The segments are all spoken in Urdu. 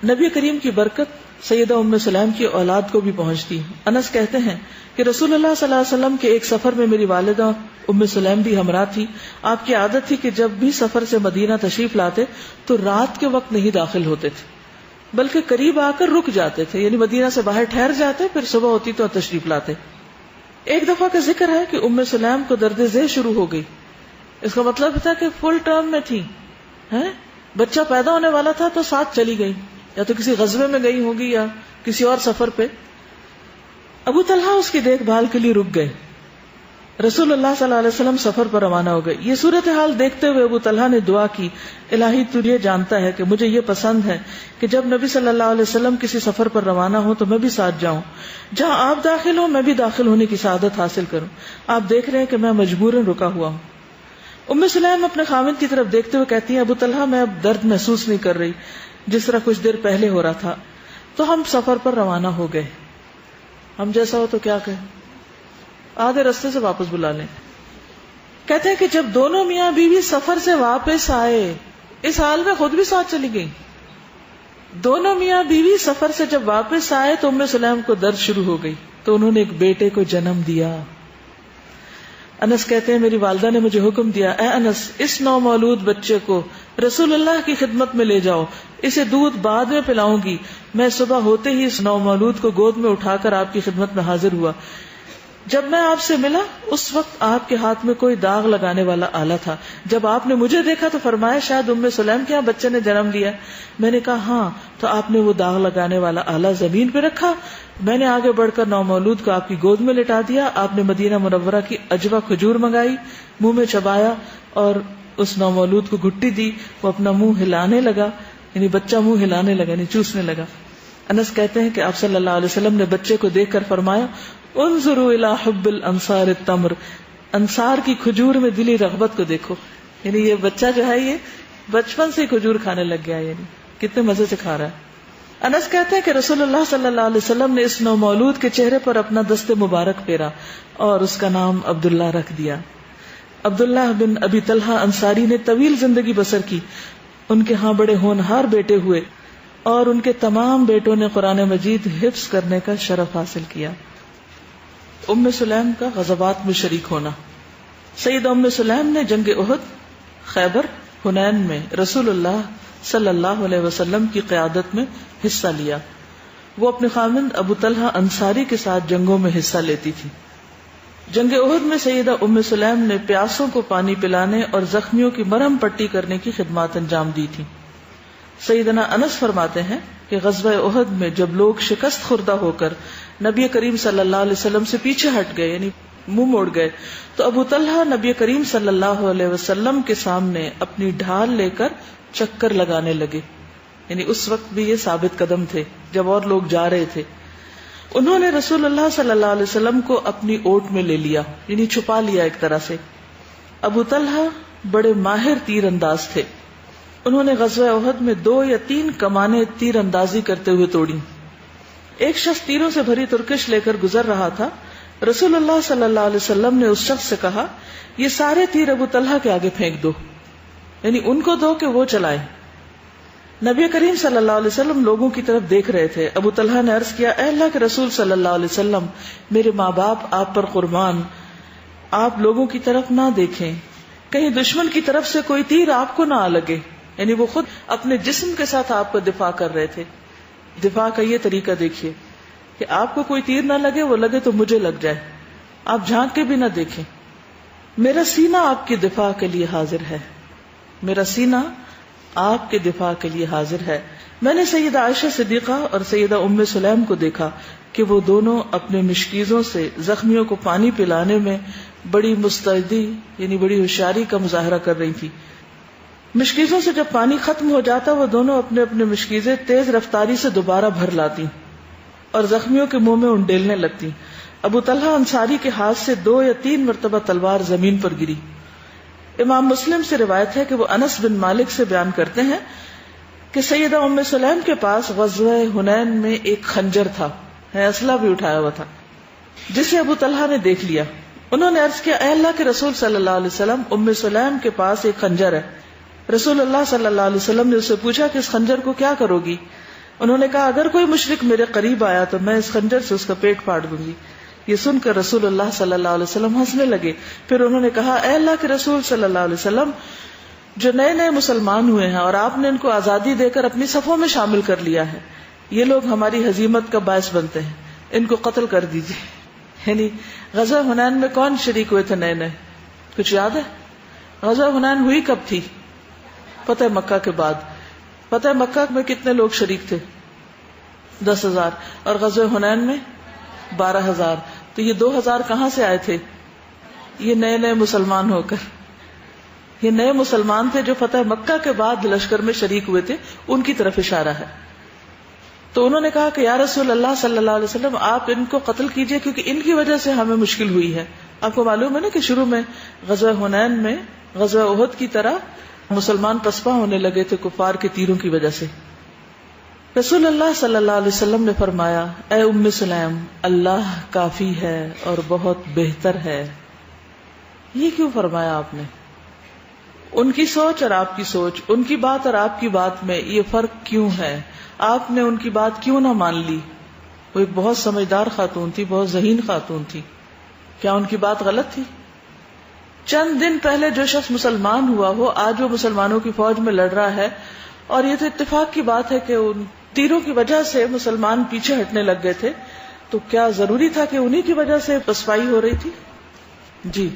نبی کریم کی برکت سیدہ ام سلیم کی اولاد کو بھی پہنچتی. انس کہتے ہیں کہ رسول اللہ صلی اللہ علیہ وسلم کے ایک سفر میں میری والدہ ام سلیم بھی ہمراہ تھی. آپ کی عادت تھی کہ جب بھی سفر سے مدینہ تشریف لاتے تو رات کے وقت نہیں داخل ہوتے تھے بلکہ قریب آ کر رک جاتے تھے, یعنی مدینہ سے باہر ٹھہر جاتے, پھر صبح ہوتی تو تشریف لاتے. ایک دفعہ کا ذکر ہے کہ ام سلیم کو درد ذیل شروع ہو گئی. اس کا مطلب تھا کہ فل ٹرم میں تھی, بچہ پیدا ہونے والا تھا تو ساتھ چلی گئی, یا تو کسی غزوے میں گئی ہوگی یا کسی اور سفر پہ. ابو طلحہ اس کی دیکھ بھال کے لیے رک گئے. رسول اللہ صلی اللہ علیہ وسلم سفر پر روانہ ہو گئے. یہ صورتحال دیکھتے ہوئے ابو طلحہ نے دعا کی, الہی تو یہ جانتا ہے کہ مجھے یہ پسند ہے کہ جب نبی صلی اللہ علیہ وسلم کسی سفر پر روانہ ہو تو میں بھی ساتھ جاؤں, جہاں آپ داخل ہوں میں بھی داخل ہونے کی سعادت حاصل کروں. آپ دیکھ رہے ہیں کہ میں مجبوراً رکا ہوا ہوں. ام سلیم اپنے خاوند کی طرف دیکھتے ہوئے کہتی ہیں, ابو طلحہ میں اب درد محسوس نہیں کر رہی جس طرح کچھ دیر پہلے ہو رہا تھا. تو ہم سفر پر روانہ ہو گئے. ہم جیسا ہو تو کیا کہیں, آدھے رستے سے واپس بلا لیں. کہتے ہیں کہ جب دونوں میاں بیوی سفر سے واپس آئے, اس حال میں خود بھی ساتھ چلی گئی. دونوں میاں بیوی سفر سے جب واپس آئے تو ام سلیم کو درد شروع ہو گئی, تو انہوں نے ایک بیٹے کو جنم دیا. انس کہتے ہیں میری والدہ نے مجھے حکم دیا, اے انس اس نومولود بچے کو رسول اللہ کی خدمت میں لے جاؤ, اسے دودھ بعد میں پلاؤں گی. میں صبح ہوتے ہی اس نومولود کو گود میں اٹھا کر آپ کی خدمت میں حاضر ہوا. جب میں آپ سے ملا اس وقت آپ کے ہاتھ میں کوئی داغ لگانے والا آلہ تھا. جب آپ نے مجھے دیکھا تو فرمایا شاید ام سلیم کے یہاں بچے نے جنم لیا. میں نے کہا ہاں. تو آپ نے وہ داغ لگانے والا آلہ زمین پہ رکھا. میں نے آگے بڑھ کر نومولود کو آپ کی گود میں لٹا دیا. آپ نے مدینہ منورہ کی عجوہ کھجور منگائی, منہ میں چبایا اور اس نومولود کو گھٹی دی. وہ اپنا منہ ہلانے لگا, یعنی بچہ منہ ہلانے لگا, یعنی چوسنے لگا. انس کہتے ہیں کہ آپ صلی اللہ علیہ وسلم نے بچے کو دیکھ کر فرمایا انظروا الی حب الانصار التمر, انصار کی کھجور میں دلی رغبت کو دیکھو. یعنی یہ بچہ جو ہے یہ بچپن سے کھجور کھانے لگ گیا, یعنی کتنے مزے سے کھا رہا ہے. انس کہتے ہیں کہ رسول اللہ صلی اللہ علیہ وسلم نے اس نومولود کے چہرے پر اپنا دست مبارک پھیرا اور اس کا نام عبداللہ رکھ دیا. عبداللہ بن ابی طلحہ انصاری نے طویل زندگی بسر کی. ان کے ہاں بڑے ہونہار بیٹے ہوئے اور ان کے تمام بیٹوں نے قرآن مجید حفظ کرنے کا شرف حاصل کیا. ام سلیم کا غزوات میں شریک ہونا. سیدہ ام سلیم نے جنگ احد, خیبر, حنین میں رسول اللہ صلی اللہ علیہ وسلم کی قیادت میں حصہ لیا. وہ اپنے خاوند ابو طلحہ انصاری کے ساتھ جنگوں میں حصہ لیتی تھی. جنگ احد میں سیدہ ام سلیم نے پیاسوں کو پانی پلانے اور زخمیوں کی مرہم پٹی کرنے کی خدمات انجام دی تھی. سیدنا انس فرماتے ہیں کہ غزوہ احد میں جب لوگ شکست خوردہ ہو کر نبی کریم صلی اللہ علیہ وسلم سے پیچھے ہٹ گئے, یعنی منہ موڑ گئے, تو ابو طلحہ نبی کریم صلی اللہ علیہ وسلم کے سامنے اپنی ڈھال لے کر چکر لگانے لگے. یعنی اس وقت بھی یہ ثابت قدم تھے جب اور لوگ جا رہے تھے. انہوں نے رسول اللہ صلی اللہ علیہ وسلم کو اپنی اوٹ میں لے لیا, یعنی چھپا لیا ایک طرح سے. ابو طلحہ بڑے ماہر تیر انداز تھے. انہوں نے غزوہ احد میں 2 یا 3 کمانیں تیر اندازی کرتے ہوئے توڑی. ایک شخص تیروں سے بھری ترکش لے کر گزر رہا تھا. رسول اللہ صلی اللہ علیہ وسلم نے اس شخص سے کہا یہ سارے تیر ابو طلحہ کے آگے پھینک دو, یعنی ان کو دو کہ وہ چلائیں. نبی کریم صلی اللہ علیہ وسلم لوگوں کی طرف دیکھ رہے تھے. ابو طلحہ نے عرض کیا اے اللہ کے رسول صلی اللہ علیہ وسلم, میرے ماں باپ آپ پر قربان, آپ لوگوں کی طرف نہ دیکھیں, کہیں دشمن کی طرف سے کوئی تیر آپ کو نہ آ لگے. یعنی وہ خود اپنے جسم کے ساتھ آپ کا دفاع کر رہے تھے. دفاع کا یہ طریقہ دیکھیے کہ آپ کو کوئی تیر نہ لگے, وہ لگے تو مجھے لگ جائے, آپ جھانک کے بھی نہ دیکھیں. میرا سینہ آپ کی دفاع کے لیے حاضر ہے, میرا سینہ آپ کے دفاع کے لیے حاضر ہے. میں نے سیدہ عائشہ صدیقہ اور سیدہ ام سلیم کو دیکھا کہ وہ دونوں اپنے مشکیزوں سے زخمیوں کو پانی پلانے میں بڑی مستعدی, یعنی بڑی ہوشیاری کا مظاہرہ کر رہی تھی. مشکیزوں سے جب پانی ختم ہو جاتا وہ دونوں اپنے اپنے مشکیزیں تیز رفتاری سے دوبارہ بھر لاتی اور زخمیوں کے منہ میں انڈیلنے لگتی. ابو طلحہ انصاری کے ہاتھ سے 2 یا 3 مرتبہ تلوار زمین پر گری. امام مسلم سے روایت ہے کہ وہ انس بن مالک سے بیان کرتے ہیں کہ سیدہ ام سلیم کے پاس غزوہ حنین میں ایک خنجر تھا, اسلحہ بھی اٹھایا ہوا تھا, جسے ابو طلحہ نے دیکھ لیا. انہوں نے عرض کیا اے اللہ کے رسول صلی اللہ علیہ وسلم, ام سلیم کے پاس ایک خنجر ہے. رسول اللہ صلی اللہ علیہ وسلم نے اس سے پوچھا کہ اس خنجر کو کیا کرو گی؟ انہوں نے کہا اگر کوئی مشرک میرے قریب آیا تو میں اس خنجر سے اس کا پیٹ پھاڑ دوں گی. یہ سن کر رسول اللہ صلی اللہ علیہ وسلم ہنسنے لگے. پھر انہوں نے کہا اے اللہ کے رسول صلی اللہ علیہ وسلم، جو نئے نئے مسلمان ہوئے ہیں اور آپ نے ان کو آزادی دے کر اپنی صفوں میں شامل کر لیا ہے، یہ لوگ ہماری ہزیمت کا باعث بنتے ہیں، ان کو قتل کر دیجیے. یعنی غزوہ حنین میں کون شریک ہوئے تھے نئے نئے؟ کچھ یاد ہے؟ غزوہ حنین ہوئی کب تھی؟ فتح مکہ کے بعد. فتح مکہ میں کتنے لوگ شریک تھے؟ 10,000. اور غزوہ حنین میں 12,000. تو یہ 2,000 کہاں سے آئے تھے؟ یہ نئے نئے مسلمان ہو کر. یہ نئے مسلمان تھے جو فتح مکہ کے بعد لشکر میں شریک ہوئے تھے، ان کی طرف اشارہ ہے. تو انہوں نے کہا کہ یا رسول اللہ صلی اللہ علیہ وسلم، آپ ان کو قتل کیجئے کیونکہ ان کی وجہ سے ہمیں مشکل ہوئی ہے. آپ کو معلوم ہے نا کہ شروع میں غزوہ حنین میں غزوہ احد کی طرح مسلمان پسپا ہونے لگے تھے کفار کے تیروں کی وجہ سے. رسول اللہ صلی اللہ علیہ وسلم نے فرمایا اے ام سلیم، اللہ کافی ہے اور بہت بہتر ہے. یہ کیوں فرمایا آپ نے؟ ان کی سوچ اور آپ کی سوچ، ان کی بات اور آپ کی بات میں یہ فرق کیوں ہے؟ آپ نے ان کی بات کیوں نہ مان لی؟ وہ ایک بہت سمجھدار خاتون تھی، بہت ذہین خاتون تھی. کیا ان کی بات غلط تھی؟ چند دن پہلے جو شخص مسلمان ہوا ہو آج وہ مسلمانوں کی فوج میں لڑ رہا ہے، اور یہ تو اتفاق کی بات ہے کہ ان تیروں کی وجہ سے مسلمان پیچھے ہٹنے لگ گئے تھے. تو کیا ضروری تھا کہ انہی کی وجہ سے پسپائی ہو رہی تھی؟ جی.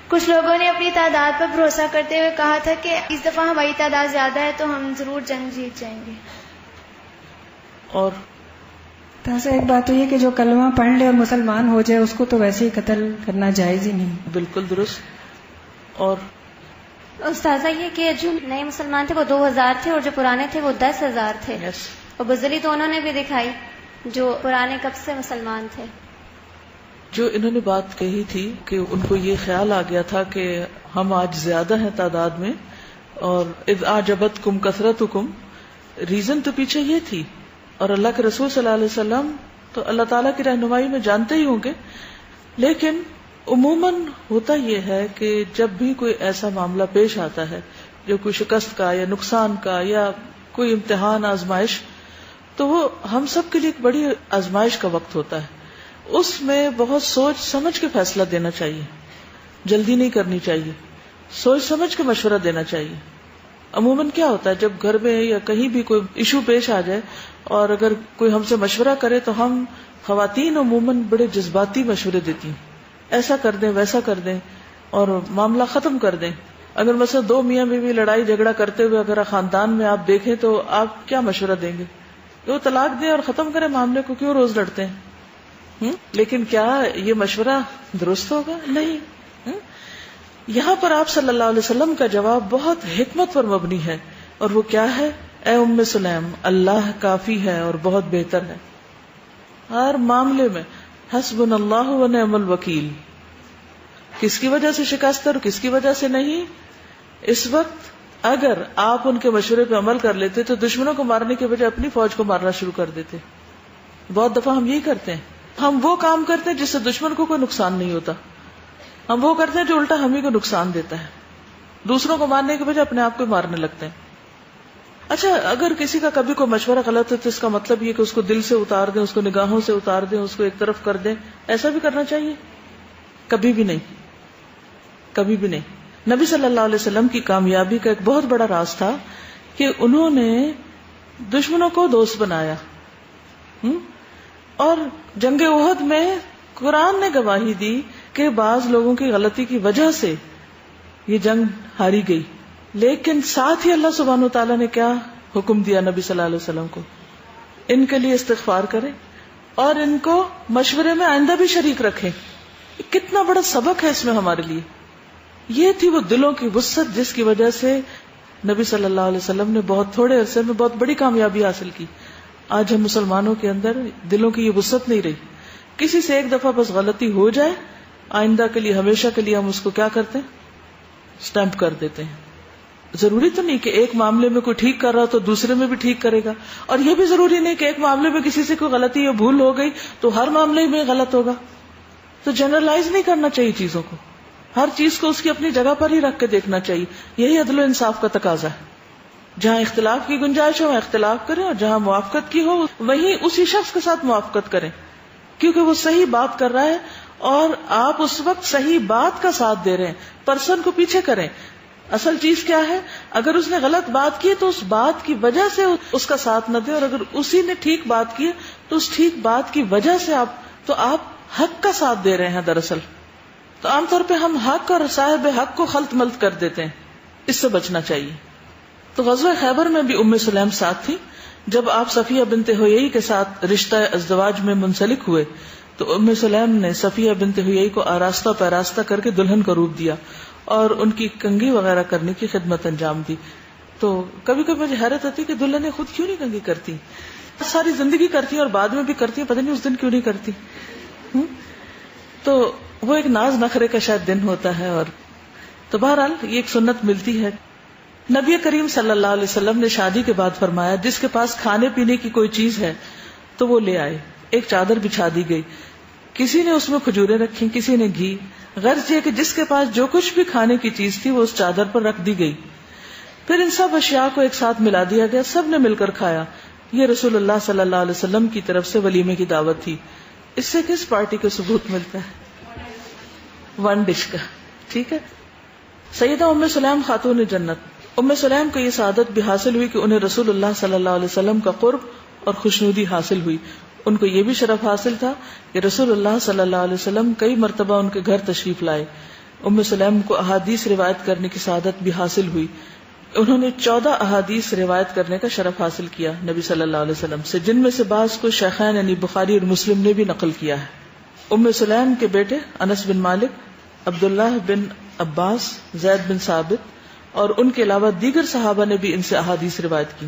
کچھ لوگوں نے اپنی تعداد پر بھروسہ کرتے ہوئے کہا تھا کہ اس دفعہ ہماری تعداد زیادہ ہے تو ہم ضرور جنگ جیت جائیں گے. اور تاسا ایک بات تو یہ کہ جو کلمہ پڑھ لے اور مسلمان ہو جائے اس کو تو ویسے ہی قتل کرنا جائز ہی نہیں. بالکل درست. اور استاذہ یہ کہ جو نئے مسلمان تھے وہ 2,000 تھے اور جو پرانے تھے وہ 10,000 تھے. اور بزدلی تو انہوں نے بھی دکھائی جو پرانے کب سے مسلمان تھے. جو انہوں نے بات کہی تھی کہ ان کو یہ خیال آ گیا تھا کہ ہم آج زیادہ ہیں تعداد میں، اور اذ اعجبتکم کثرتکم، ریزن تو پیچھے یہ تھی. اور اللہ کے رسول صلی اللہ علیہ وسلم تو اللہ تعالیٰ کی رہنمائی میں جانتے ہی ہوں گے، لیکن عموماً ہوتا یہ ہے کہ جب بھی کوئی ایسا معاملہ پیش آتا ہے جو کوئی شکست کا یا نقصان کا یا کوئی امتحان آزمائش، تو وہ ہم سب کے لیے ایک بڑی آزمائش کا وقت ہوتا ہے. اس میں بہت سوچ سمجھ کے فیصلہ دینا چاہیے، جلدی نہیں کرنی چاہیے، سوچ سمجھ کے مشورہ دینا چاہیے. عموماً کیا ہوتا ہے جب گھر میں یا کہیں بھی کوئی ایشو پیش آ جائے اور اگر کوئی ہم سے مشورہ کرے تو ہم خواتین عموماً بڑے جذباتی مشورے دیتی ہیں، ایسا کر دیں ویسا کر دیں اور معاملہ ختم کر دیں. اگر مثلا 2 میاں بیوی لڑائی جھگڑا کرتے ہوئے اگر خاندان میں آپ دیکھیں تو آپ کیا مشورہ دیں گے؟ وہ طلاق دیں اور ختم کریں معاملے کو، کیوں روز لڑتے ہیں؟ لیکن کیا یہ مشورہ درست ہوگا؟ نہیں. یہاں پر آپ صلی اللہ علیہ وسلم کا جواب بہت حکمت پر مبنی ہے، اور وہ کیا ہے؟ اے ام سلیم، اللہ کافی ہے اور بہت بہتر ہے. ہر معاملے میں حسبنا اللہ و نعم الوکیل. کس کی وجہ سے شکست اور کس کی وجہ سے نہیں؟ اس وقت اگر آپ ان کے مشورے پہ عمل کر لیتے تو دشمنوں کو مارنے کے بجائے اپنی فوج کو مارنا شروع کر دیتے. بہت دفعہ ہم یہی کرتے ہیں، ہم وہ کام کرتے ہیں جس سے دشمن کو کوئی نقصان نہیں ہوتا، ہم وہ کرتے ہیں جو الٹا ہم ہی کو نقصان دیتا ہے. دوسروں کو مارنے کے بجائے اپنے آپ کو مارنے لگتے ہیں. اچھا، اگر کسی کا کبھی کوئی مشورہ غلط ہے تو اس کا مطلب یہ کہ اس کو دل سے اتار دیں، اس کو نگاہوں سے اتار دیں، اس کو ایک طرف کر دیں، ایسا بھی کرنا چاہیے؟ کبھی بھی نہیں، کبھی بھی نہیں. نبی صلی اللہ علیہ وسلم کی کامیابی کا ایک بہت بڑا راز تھا کہ انہوں نے دشمنوں کو دوست بنایا. اور جنگ احد میں قرآن نے گواہی دی کہ بعض لوگوں کی غلطی کی وجہ سے یہ جنگ ہاری گئی، لیکن ساتھ ہی اللہ سبحانہ و تعالیٰ نے کیا حکم دیا نبی صلی اللہ علیہ وسلم کو؟ ان کے لیے استغفار کریں اور ان کو مشورے میں آئندہ بھی شریک رکھیں. کتنا بڑا سبق ہے اس میں ہمارے لیے. یہ تھی وہ دلوں کی وسعت جس کی وجہ سے نبی صلی اللہ علیہ وسلم نے بہت تھوڑے عرصے میں بہت بڑی کامیابی حاصل کی. آج ہم مسلمانوں کے اندر دلوں کی یہ وسعت نہیں رہی. کسی سے ایک دفعہ بس غلطی ہو جائے، آئندہ کے لیے ہمیشہ کے لیے ہم اس کو کیا کرتے ہیں؟ سٹیمپ کر دیتے ہیں. ضروری تو نہیں کہ ایک معاملے میں کوئی ٹھیک کر رہا تو دوسرے میں بھی ٹھیک کرے گا، اور یہ بھی ضروری نہیں کہ ایک معاملے میں کسی سے کوئی غلطی یا بھول ہو گئی تو ہر معاملے میں غلط ہوگا. تو جنرلائز نہیں کرنا چاہیے چیزوں کو، ہر چیز کو اس کی اپنی جگہ پر ہی رکھ کے دیکھنا چاہیے. یہی عدل و انصاف کا تقاضا ہے. جہاں اختلاف کی گنجائش ہو وہاں اختلاف کریں، اور جہاں موافقت کی ہو وہیں اسی شخص کے ساتھ موافقت کریں، کیونکہ وہ صحیح بات کر رہا ہے اور آپ اس وقت صحیح بات کا ساتھ دے رہے ہیں، پرسن کو پیچھے کریں. اصل چیز کیا ہے، اگر اس نے غلط بات کی تو اس بات کی وجہ سے اس کا ساتھ نہ دیں، اور اگر اسی نے ٹھیک بات کی تو اس ٹھیک بات کی وجہ سے آپ حق کا ساتھ دے رہے ہیں دراصل. تو عام طور پہ ہم حق اور صاحب حق کو خلط ملط کر دیتے ہیں، اس سے بچنا چاہیے. تو غزوہ خیبر میں بھی ام سلیم ساتھ تھی. جب آپ صفیہ بنت حیی کے ساتھ رشتہ ازدواج میں منسلک ہوئے تو ام سلیم نے صفیہ بنت حیی کو آراستہ پیراستہ کر کے دلہن کا روپ دیا اور ان کی کنگھی وغیرہ کرنے کی خدمت انجام دی. تو کبھی کبھی مجھے حیرت ہوتی کہ دلہنیں خود کیوں نہیں کنگھی کرتی، ساری زندگی کرتی ہیں اور بعد میں بھی کرتی ہیں، پتہ نہیں اس دن کیوں نہیں کرتی. تو وہ ایک ناز نخرے کا شاید دن ہوتا ہے. اور تو بہرحال یہ ایک سنت ملتی ہے. نبی کریم صلی اللہ علیہ وسلم نے شادی کے بعد فرمایا جس کے پاس کھانے پینے کی کوئی چیز ہے تو وہ لے آئے. ایک چادر بچھا دی گئی، کسی نے اس میں کھجوریں رکھی، کسی نے گھی. غرض یہ کہ جس کے پاس جو کچھ بھی کھانے کی چیز تھی وہ اس چادر پر رکھ دی گئی. پھر ان سب اشیاء کو ایک ساتھ ملا دیا گیا، سب نے مل کر کھایا. یہ رسول اللہ صلی اللہ علیہ وسلم کی طرف سے ولیمے کی دعوت تھی. اس سے کس پارٹی کو ثبوت ملتا ہے؟ ون ڈش کا. ٹھیک ہے. سیدہ ام سلیم خاتون جنت. ام سلیم کو یہ سعادت بھی حاصل ہوئی کہ انہیں رسول اللہ صلی اللہ علیہ وسلم کا قرب اور خوشنودی حاصل ہوئی. ان کو یہ بھی شرف حاصل تھا کہ رسول اللہ صلی اللہ علیہ وسلم کئی مرتبہ ان کے گھر تشریف لائے. ام سلیم کو احادیث روایت کرنے کی سعادت بھی حاصل ہوئی. انہوں نے 14 احادیث روایت کرنے کا شرف حاصل کیا نبی صلی اللہ علیہ وسلم سے، جن میں سے بعض کو شیخین یعنی بخاری اور مسلم نے بھی نقل کیا ہے. ام سلیم کے بیٹے انس بن مالک، عبداللہ بن عباس، زید بن ثابت اور ان کے علاوہ دیگر صحابہ نے بھی ان سے احادیث روایت کی.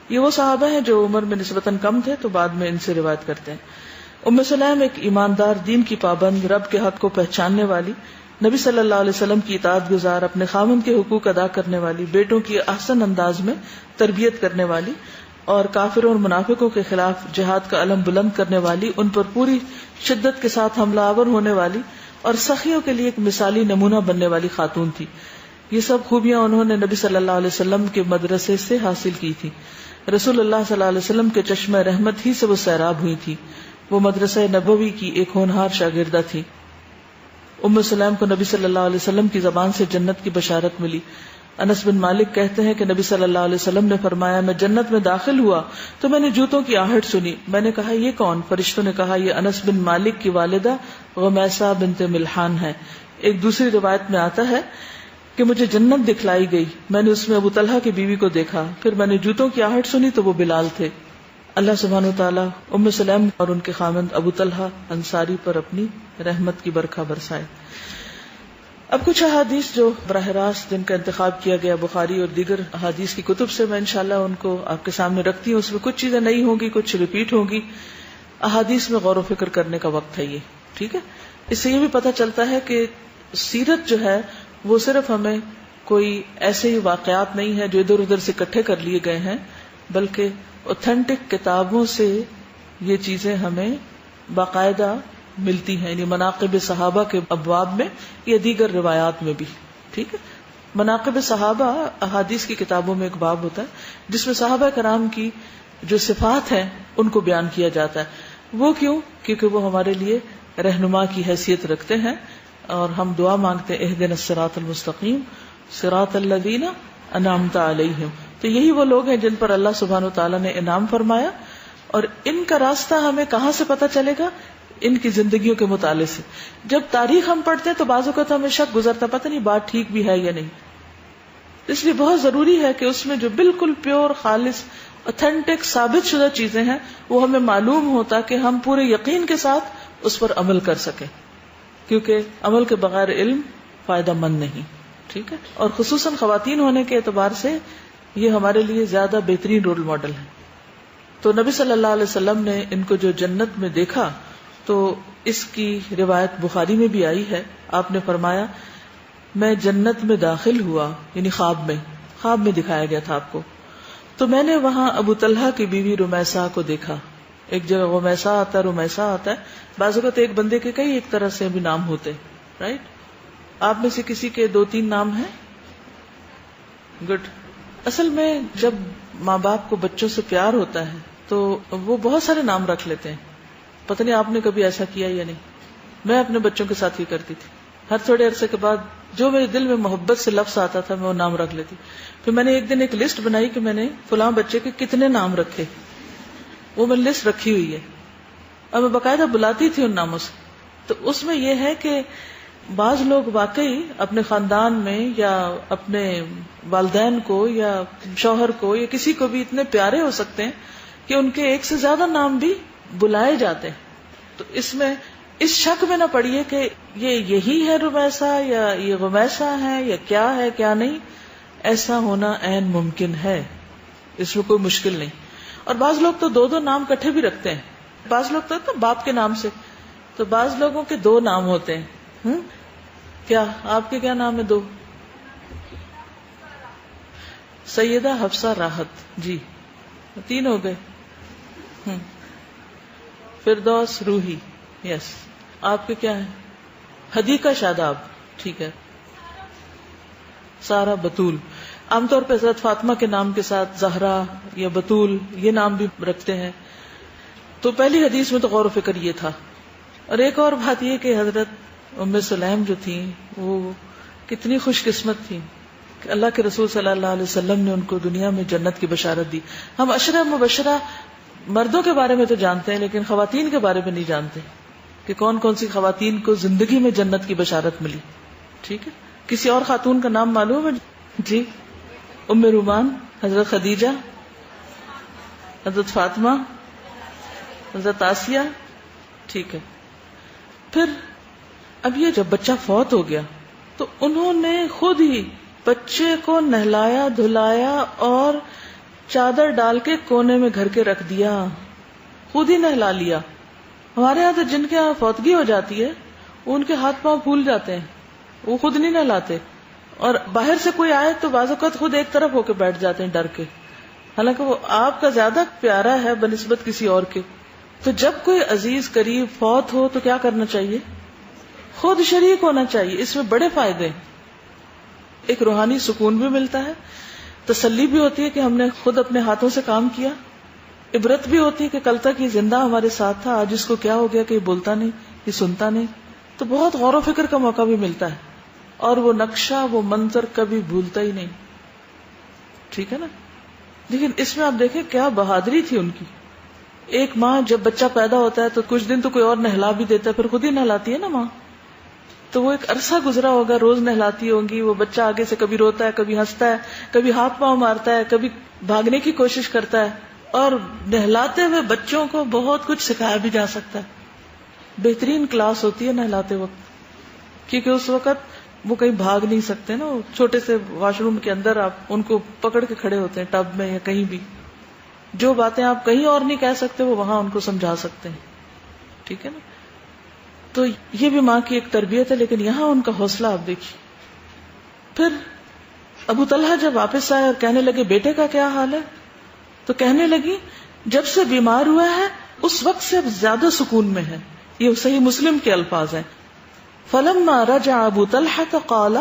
یہ وہ صحابہ ہیں جو عمر میں نسبتاً کم تھے تو بعد میں ان سے روایت کرتے ہیں. ام سلیم ایک ایماندار، دین کی پابند، رب کے حق کو پہچاننے والی، نبی صلی اللہ علیہ وسلم کی اطاعت گزار، اپنے خاوند کے حقوق ادا کرنے والی، بیٹوں کی احسن انداز میں تربیت کرنے والی اور کافروں اور منافقوں کے خلاف جہاد کا علم بلند کرنے والی، ان پر پوری شدت کے ساتھ حملہ آور ہونے والی اور سخیوں کے لیے ایک مثالی نمونہ بننے والی خاتون تھی. یہ سب خوبیاں انہوں نے نبی صلی اللہ علیہ وسلم کے مدرسے سے حاصل کی تھی. رسول اللہ صلی اللہ علیہ وسلم کے چشمہ رحمت ہی سے وہ سیراب ہوئی تھی. وہ مدرسہ نبوی کی ایک ہونہار شاگردہ تھی. ام سلیم کو نبی صلی اللہ علیہ وسلم کی زبان سے جنت کی بشارت ملی. انس بن مالک کہتے ہیں کہ نبی صلی اللہ علیہ وسلم نے فرمایا، میں جنت میں داخل ہوا تو میں نے جوتوں کی آہٹ سنی. میں نے کہا یہ کون؟ فرشتوں نے کہا یہ انس بن مالک کی والدہ غمیسہ بنت ملحان ہے. ایک دوسری روایت میں آتا ہے کہ مجھے جنت دکھلائی گئی، میں نے اس میں ابو طلحہ کی بیوی کو دیکھا، پھر میں نے جوتوں کی آہٹ سنی تو وہ بلال تھے. اللہ سبحانہ وتعالی ام سلیم اور ان کے خاوند ابو طلحہ انصاری پر اپنی رحمت کی برکھا برسائے. اب کچھ احادیث جو براہ راست جن کا انتخاب کیا گیا بخاری اور دیگر احادیث کی کتب سے، میں انشاءاللہ ان کو آپ کے سامنے رکھتی ہوں. اس میں کچھ چیزیں نئی ہوں گی، کچھ ریپیٹ ہوگی. احادیث میں غور و فکر کرنے کا وقت ہے یہ. ٹھیک ہے. اس سے یہ بھی پتہ چلتا ہے کہ سیرت جو ہے وہ صرف ہمیں کوئی ایسے ہی واقعات نہیں ہے جو ادھر ادھر سے اکٹھے کر لیے گئے ہیں، بلکہ اوتھینٹک کتابوں سے یہ چیزیں ہمیں باقاعدہ ملتی ہیں. یعنی مناقب صحابہ کے ابواب میں یا دیگر روایات میں بھی. ٹھیک ہے. مناقب صحابہ احادیث کی کتابوں میں ایک باب ہوتا ہے جس میں صحابہ کرام کی جو صفات ہیں ان کو بیان کیا جاتا ہے. وہ کیوں؟ کیونکہ وہ ہمارے لیے رہنما کی حیثیت رکھتے ہیں اور ہم دعا مانگتے ہیں اہدنا الصراط المستقیم صراط الذین انعمت علیہم. تو یہی وہ لوگ ہیں جن پر اللہ سبحانہ وتعالیٰ نے انعام فرمایا. اور ان کا راستہ ہمیں کہاں سے پتہ چلے گا؟ ان کی زندگیوں کے مطالعے سے. جب تاریخ ہم پڑھتے ہیں تو بعض اوقات ہمیں شک گزرتا، پتہ نہیں بات ٹھیک بھی ہے یا نہیں. اس لیے بہت ضروری ہے کہ اس میں جو بالکل پیور، خالص، اوتھینٹک، ثابت شدہ چیزیں ہیں وہ ہمیں معلوم ہو تاکہ ہم پورے یقین کے ساتھ اس پر عمل کر سکیں، کیونکہ عمل کے بغیر علم فائدہ مند نہیں. ٹھیک ہے. اور خصوصاً خواتین ہونے کے اعتبار سے یہ ہمارے لیے زیادہ بہترین رول ماڈل ہے. تو نبی صلی اللہ علیہ وسلم نے ان کو جو جنت میں دیکھا تو اس کی روایت بخاری میں بھی آئی ہے. آپ نے فرمایا میں جنت میں داخل ہوا، یعنی خواب میں دکھایا گیا تھا آپ کو، تو میں نے وہاں ابو طلحہ کی بیوی رمیسہ کو دیکھا. ایک جگہ غمیسہ آتا ہے، رمیسہ آتا ہے. بعض اوقات ایک بندے کے کئی ایک طرح سے بھی نام ہوتے، رائٹ. آپ میں سے کسی کے 2-3 نام ہیں؟ گڈ. اصل میں جب ماں باپ کو بچوں سے پیار ہوتا ہے تو وہ بہت سارے نام رکھ لیتے ہیں. پتہ نہیں آپ نے کبھی ایسا کیا یا نہیں. میں اپنے بچوں کے ساتھ ہی کرتی تھی. ہر تھوڑے عرصے کے بعد جو میرے دل میں محبت سے لفظ آتا تھا میں وہ نام رکھ لیتی. پھر میں نے ایک دن ایک لسٹ بنائی کہ میں نے فلاں بچے کے کتنے نام رکھے. وہ میں لسٹ رکھی ہوئی ہے اور میں باقاعدہ بلاتی تھی ان ناموں سے. تو اس میں یہ ہے کہ بعض لوگ واقعی اپنے خاندان میں یا اپنے والدین کو یا شوہر کو یا کسی کو بھی اتنے پیارے ہو سکتے ہیں کہ ان کے ایک سے زیادہ نام بھی بلائے جاتے ہیں. تو اس میں اس شک میں نہ پڑیے کہ یہ یہی ہے رمیسا یا یہ غمیسا ہے یا کیا ہے کیا نہیں. ایسا ہونا عین ممکن ہے, اس میں کوئی مشکل نہیں. اور بعض لوگ تو دو نام کٹھے بھی رکھتے ہیں. بعض لوگ تو باپ کے نام سے, تو بعض لوگوں کے دو نام ہوتے ہیں. کیا آپ کے کیا نام ہے؟ دو. سیدہ حفصہ راحت, جی 3 ہو گئے. فردوس روحی, یس. آپ کے کیا ہے؟ حدیقہ شاداب, ٹھیک ہے. سارا بطول. عام طور پہ حضرت فاطمہ کے نام کے ساتھ زہرا یا بطول یہ نام بھی رکھتے ہیں. تو پہلی حدیث میں تو غور و فکر یہ تھا. اور ایک اور بات یہ کہ حضرت ام سلیم جو تھیں وہ کتنی خوش قسمت تھیں کہ اللہ کے رسول صلی اللہ علیہ وسلم نے ان کو دنیا میں جنت کی بشارت دی. ہم عشرہ مبشرہ مردوں کے بارے میں تو جانتے ہیں لیکن خواتین کے بارے میں نہیں جانتے کہ کون کون سی خواتین کو زندگی میں جنت کی بشارت ملی. ٹھیک ہے, کسی اور خاتون کا نام معلوم ہے؟ جی. ام رومان, حضرت خدیجہ, حضرت فاطمہ, حضرت آسیہ. ٹھیک ہے. پھر اب یہ جب بچہ فوت ہو گیا تو انہوں نے خود ہی بچے کو نہلایا دھلایا اور چادر ڈال کے کونے میں گھر کے رکھ دیا, خود ہی نہلا لیا. ہمارے یہاں تو جن کے یہاں فوتگی ہو جاتی ہے ان کے ہاتھ پاؤں پھول جاتے ہیں, وہ خود نہیں نہلاتے, اور باہر سے کوئی آئے تو بعض اوقات خود ایک طرف ہو کے بیٹھ جاتے ہیں ڈر کے, حالانکہ وہ آپ کا زیادہ پیارا ہے بنسبت کسی اور کے. تو جب کوئی عزیز قریب فوت ہو تو کیا کرنا چاہیے؟ خود شریک ہونا چاہیے. اس میں بڑے فائدے ہیں. ایک روحانی سکون بھی ملتا ہے, تسلی بھی ہوتی ہے کہ ہم نے خود اپنے ہاتھوں سے کام کیا, عبرت بھی ہوتی ہے کہ کل تک یہ زندہ ہمارے ساتھ تھا, آج اس کو کیا ہو گیا کہ یہ بولتا نہیں, یہ سنتا نہیں. تو بہت غور و فکر کا موقع بھی ملتا ہے, اور وہ نقشہ وہ منظر کبھی بھولتا ہی نہیں. ٹھیک ہے نا. لیکن اس میں آپ دیکھیں کیا بہادری تھی ان کی. ایک ماں جب بچہ پیدا ہوتا ہے تو کچھ دن تو کوئی اور نہلا بھی دیتا ہے, پھر خود ہی نہلاتی ہے نا ماں. تو وہ ایک عرصہ گزرا ہوگا, روز نہلاتی ہوں گی. وہ بچہ آگے سے کبھی روتا ہے, کبھی ہنستا ہے, کبھی ہاتھ پاؤں مارتا ہے, کبھی بھاگنے کی کوشش کرتا ہے. اور نہلاتے ہوئے بچوں کو بہت کچھ سکھایا بھی جا سکتا ہے. بہترین کلاس ہوتی ہے نہلاتے وقت, کیونکہ اس وقت وہ کہیں بھاگ نہیں سکتے نا. چھوٹے سے واش روم کے اندر آپ ان کو پکڑ کے کھڑے ہوتے ہیں, ٹب میں یا کہیں بھی. جو باتیں آپ کہیں اور نہیں کہہ سکتے وہ وہاں ان کو سمجھا سکتے ہیں. ٹھیک ہے نا. تو یہ بھی ماں کی ایک تربیت ہے, لیکن یہاں ان کا حوصلہ آپ دیکھیے. پھر ابو طلحہ جب واپس آئے اور کہنے لگے بیٹے کا کیا حال ہے, تو کہنے لگی جب سے بیمار ہوا ہے اس وقت سے اب زیادہ سکون میں ہے. یہ صحیح مسلم کے الفاظ ہیں. فلما رجع ابو طلحہ قال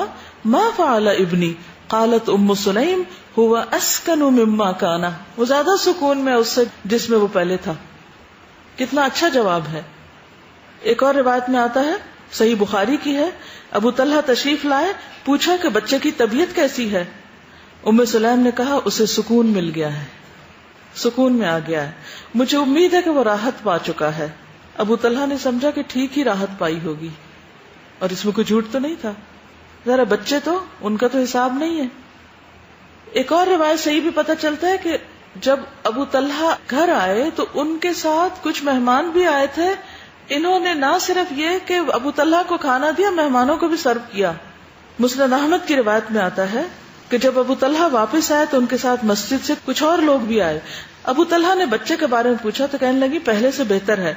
ما فعل ابنی قالت ام سلیم هو اسکن مما کان. وہ زیادہ سکون میں اس سے جس میں وہ پہلے تھا. کتنا اچھا جواب ہے. ایک اور روایت میں آتا ہے, صحیح بخاری کی ہے, ابو طلحہ تشریف لائے, پوچھا کہ بچے کی طبیعت کیسی ہے. ام سلیم نے کہا اسے سکون مل گیا ہے, سکون میں آ گیا ہے, مجھے امید ہے کہ وہ راحت پا چکا ہے. ابو طلحہ نے سمجھا کہ ٹھیک ہی راحت پائی ہوگی, اور اس میں کوئی جھوٹ تو نہیں تھا. ذرا بچے تو ان کا تو حساب نہیں ہے. ایک اور روایت صحیح بھی پتہ چلتا ہے کہ جب ابو طلحہ گھر آئے تو ان کے ساتھ کچھ مہمان بھی آئے تھے. انہوں نے نہ صرف یہ کہ ابو طلحہ کو کھانا دیا, مہمانوں کو بھی سرو کیا. مسند احمد کی روایت میں آتا ہے کہ جب ابو طلحہ واپس آئے تو ان کے ساتھ مسجد سے کچھ اور لوگ بھی آئے. ابو طلحہ نے بچے کے بارے میں پوچھا تو کہنے لگی پہلے سے بہتر ہے.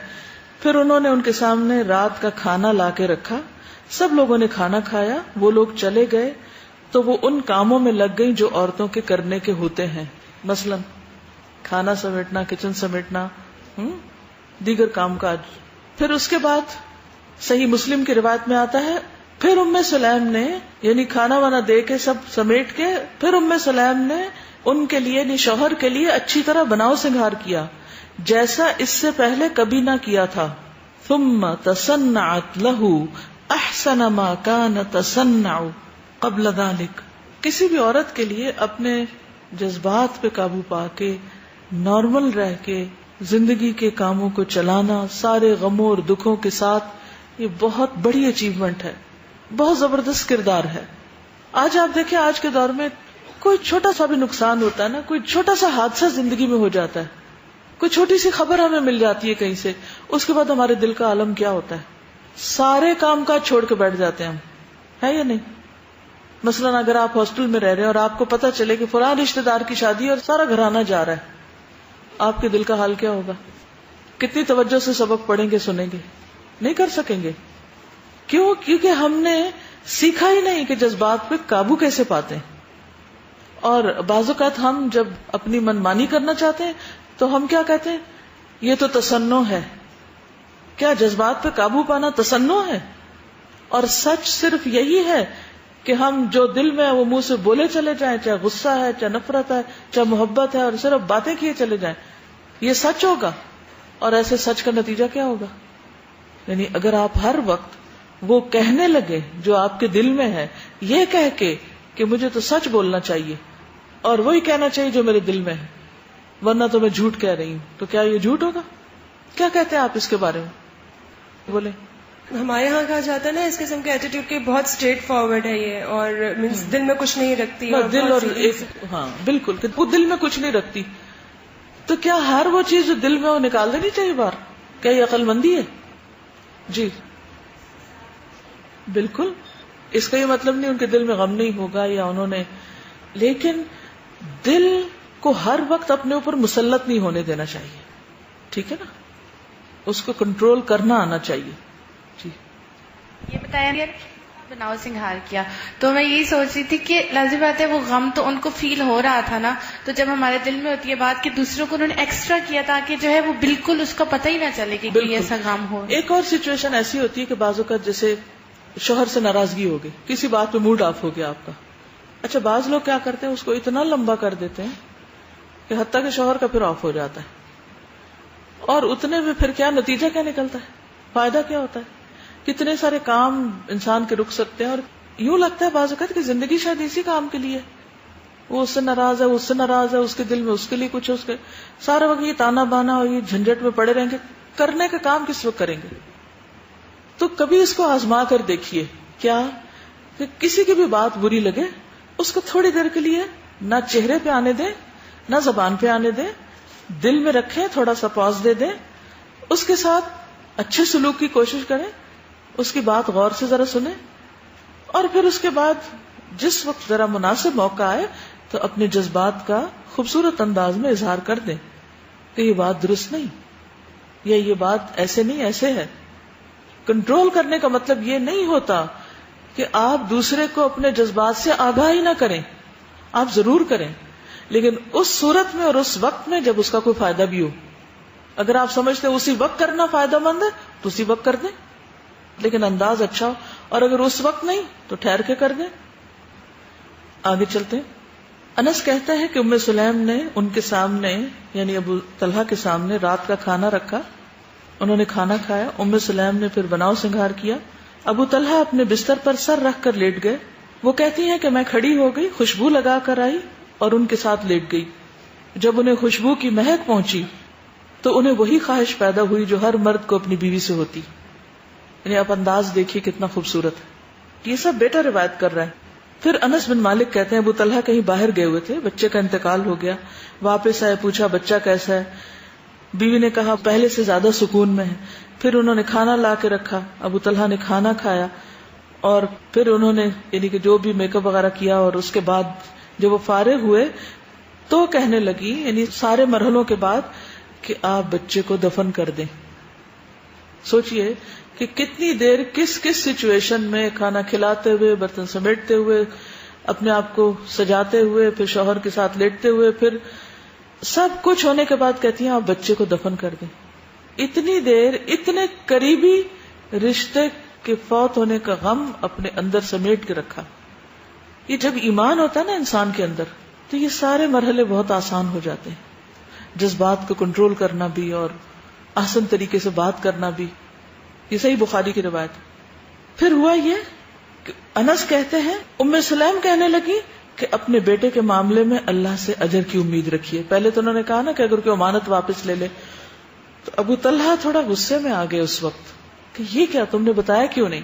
پھر انہوں نے ان کے سامنے رات کا کھانا لا کے رکھا. سب لوگوں نے کھانا کھایا. وہ لوگ چلے گئے تو وہ ان کاموں میں لگ گئی جو عورتوں کے کرنے کے ہوتے ہیں, مثلا کھانا سمیٹنا, کچن سمیٹنا, دیگر کام کاج. پھر اس کے بعد صحیح مسلم کی روایت میں آتا ہے پھر ام سلیم نے, یعنی کھانا وانا دے کے سب سمیٹ کے, پھر ام سلیم نے ان کے لیے یعنی شوہر کے لیے اچھی طرح بناؤ سنگھار کیا جیسا اس سے پہلے کبھی نہ کیا تھا. ثم تصنعت له احسن ما كان تصنع قبل ذلك. کسی بھی عورت کے لیے اپنے جذبات پہ قابو پا کے نارمل رہ کے زندگی کے کاموں کو چلانا سارے غموں اور دکھوں کے ساتھ، یہ بہت بڑی اچیومنٹ ہے، بہت زبردست کردار ہے. آج آپ دیکھیں آج کے دور میں کوئی چھوٹا سا بھی نقصان ہوتا ہے نا، کوئی چھوٹا سا حادثہ زندگی میں ہو جاتا ہے، کوئی چھوٹی سی خبر ہمیں مل جاتی ہے کہیں سے، اس کے بعد ہمارے دل کا عالم کیا ہوتا ہے، سارے کام کاج چھوڑ کے بیٹھ جاتے ہیں ہم، ہے یا نہیں؟ مثلاً اگر آپ ہاسٹل میں رہ رہے ہیں اور آپ کو پتا چلے کہ فلاں رشتے دار کی شادی اور سارا گھرانہ جا رہا ہے، آپ کے دل کا حال کیا ہوگا؟ کتنی توجہ سے سبق پڑھیں گے، سنیں گے؟ نہیں کر سکیں گے. کیوں؟ کیونکہ ہم نے سیکھا ہی نہیں کہ جذبات پہ قابو کیسے پاتے ہیں. اور بعض اوقات ہم جب اپنی منمانی کرنا چاہتے ہیں تو ہم کیا کہتے ہیں؟ یہ تو تصنع ہے. کیا جذبات پہ قابو پانا تصنع ہے؟ اور سچ صرف یہی ہے کہ ہم جو دل میں وہ منہ سے بولے چلے جائیں، چاہے غصہ ہے، چاہے نفرت ہے، چاہے محبت ہے، اور صرف باتیں کیے چلے جائیں، یہ سچ ہوگا؟ اور ایسے سچ کا نتیجہ کیا ہوگا؟ یعنی اگر آپ ہر وقت وہ کہنے لگے جو آپ کے دل میں ہے، یہ کہہ کے کہ مجھے تو سچ بولنا چاہیے اور وہی کہنا چاہیے جو میرے دل میں ہے، ورنہ تو میں جھوٹ کہہ رہی ہوں، تو کیا یہ جھوٹ ہوگا؟ کیا کہتے ہیں آپ اس کے بارے میں؟ بولے. ہمارے یہاں کہا جاتا ہے نا اس قسم کے ایٹیٹیوڈ کے بہت اسٹریٹ فارورڈ ہے یہ، اور دل میں کچھ نہیں رکھتی. دل اور ہاں بالکل کہ وہ دل میں کچھ نہیں رکھتی. تو کیا ہر وہ چیز جو دل میں وہ نکال دینی چاہیے باہر؟ کیا یہ عقل مندی ہے؟ جی بالکل. اس کا یہ مطلب نہیں ان کے دل میں غم نہیں ہوگا یا انہوں نے، لیکن دل کو ہر وقت اپنے اوپر مسلط نہیں ہونے دینا چاہیے. ٹھیک ہے نا، اس کو کنٹرول کرنا آنا چاہیے. جی یہ بتایا بناؤ سنگھار کیا، تو میں یہی سوچ رہی تھی کہ لازم بات ہے وہ غم تو ان کو فیل ہو رہا تھا نا، تو جب ہمارے دل میں ہوتی ہے بات کہ دوسروں کو انہوں نے ایکسٹرا کیا تاکہ جو ہے وہ بالکل اس کا پتہ ہی نہ چلے کہ کوئی ایسا غم ہو. ایک اور سچویشن ایسی ہوتی ہے کہ بعض اوقات جیسے شوہر سے ناراضگی ہو گئی، کسی بات پہ موڈ آف ہو گیا آپ کا. اچھا بعض لوگ کیا کرتے ہیں، اس کو اتنا لمبا کر دیتے ہیں کہ حتیٰ کہ شوہر کا پھر آف ہو جاتا ہے، اور اتنے میں پھر کیا نتیجہ کیا نکلتا ہے، فائدہ کیا ہوتا ہے؟ کتنے سارے کام انسان کے رک سکتے ہیں. اور یوں لگتا ہے بعض اوقات کہ زندگی شاید اسی کام کے لیے، وہ اس سے ناراض ہے، وہ اس سے ناراض ہے، اس کے دل میں اس کے لیے کچھ ہے، اس کے سارا وقت یہ تانا بانا اور یہ جھنجٹ میں پڑے رہیں گے. کرنے کا کام کس وقت کریں گے؟ تو کبھی اس کو آزما کر دیکھیے، کیا کہ کسی کی بھی بات بری لگے اس کو تھوڑی دیر کے لیے نہ چہرے پہ آنے دیں نہ زبان پہ آنے دیں، دل میں رکھیں، تھوڑا سا پاز دے دیں، اس کے ساتھ اچھے سلوک کی کوشش کریں، اس کی بات غور سے ذرا سنیں، اور پھر اس کے بعد جس وقت ذرا مناسب موقع آئے تو اپنے جذبات کا خوبصورت انداز میں اظہار کر دیں کہ یہ بات درست نہیں، یا یہ بات ایسے نہیں ایسے ہے. کنٹرول کرنے کا مطلب یہ نہیں ہوتا کہ آپ دوسرے کو اپنے جذبات سے آگاہ ہی نہ کریں، آپ ضرور کریں، لیکن اس صورت میں اور اس وقت میں جب اس کا کوئی فائدہ بھی ہو. اگر آپ سمجھتے ہیں اسی وقت کرنا فائدہ مند ہے تو اسی وقت کر دیں، لیکن انداز اچھا ہو، اور اگر اس وقت نہیں تو ٹھہر کے کر دیں. آگے چلتے ہیں. انس کہتے ہیں کہ ام سلیم نے ان کے سامنے یعنی ابو طلحہ کے سامنے رات کا کھانا رکھا، انہوں نے کھانا کھایا، ام سلیم نے پھر بناؤ سنگھار کیا. ابو طلحہ اپنے بستر پر سر رکھ کر لیٹ گئے. وہ کہتی ہیں کہ میں کھڑی ہو گئی، خوشبو لگا کر آئی اور ان کے ساتھ لیٹ گئی. جب انہیں خوشبو کی مہک پہنچی تو انہیں وہی خواہش پیدا ہوئی جو ہر مرد کو اپنی بیوی سے ہوتی. یعنی آپ انداز دیکھیے کتنا خوبصورت ہے. یہ سب بیٹا روایت کر رہا ہے. پھر انس بن مالک کہتے ہیں ابو طلحہ کہیں باہر گئے ہوئے تھے، بچے کا انتقال ہو گیا، واپس آئے، پوچھا بچہ کیسا ہے. بیوی نے کہا پہلے سے زیادہ سکون میں ہے. پھر انہوں نے کھانا لا کے رکھا، ابو طلحہ نے کھانا کھایا، اور پھر انہوں نے یعنی کہ جو بھی میک اپ وغیرہ کیا، اور اس کے بعد جب وہ فارغ ہوئے تو کہنے لگی یعنی سارے مرحلوں کے بعد کہ آپ بچے کو دفن کر دیں. سوچئے کہ کتنی دیر کس کس سچویشن میں کھانا کھلاتے ہوئے، برتن سمیٹتے ہوئے، اپنے آپ کو سجاتے ہوئے، پھر شوہر کے ساتھ لیٹتے ہوئے، پھر سب کچھ ہونے کے بعد کہتی ہیں آپ بچے کو دفن کر دیں. اتنی دیر اتنے قریبی رشتے کے فوت ہونے کا غم اپنے اندر سمیٹ کے رکھا. یہ جب ایمان ہوتا ہے نا انسان کے اندر تو یہ سارے مرحلے بہت آسان ہو جاتے ہیں. جذبات کو کنٹرول کرنا بھی اور احسن طریقے سے بات کرنا بھی. یہ صحیح بخاری کی روایت. پھر ہوا یہ کہ انس کہتے ہیں ام سلیم کہنے لگی کہ اپنے بیٹے کے معاملے میں اللہ سے اجر کی امید رکھیے. پہلے تو انہوں نے کہا نا کہ اگر کوئی امانت واپس لے لے, تو ابو طلحہ تھوڑا غصے میں آ گئے اس وقت کہ یہ کیا, تم نے بتایا کیوں نہیں؟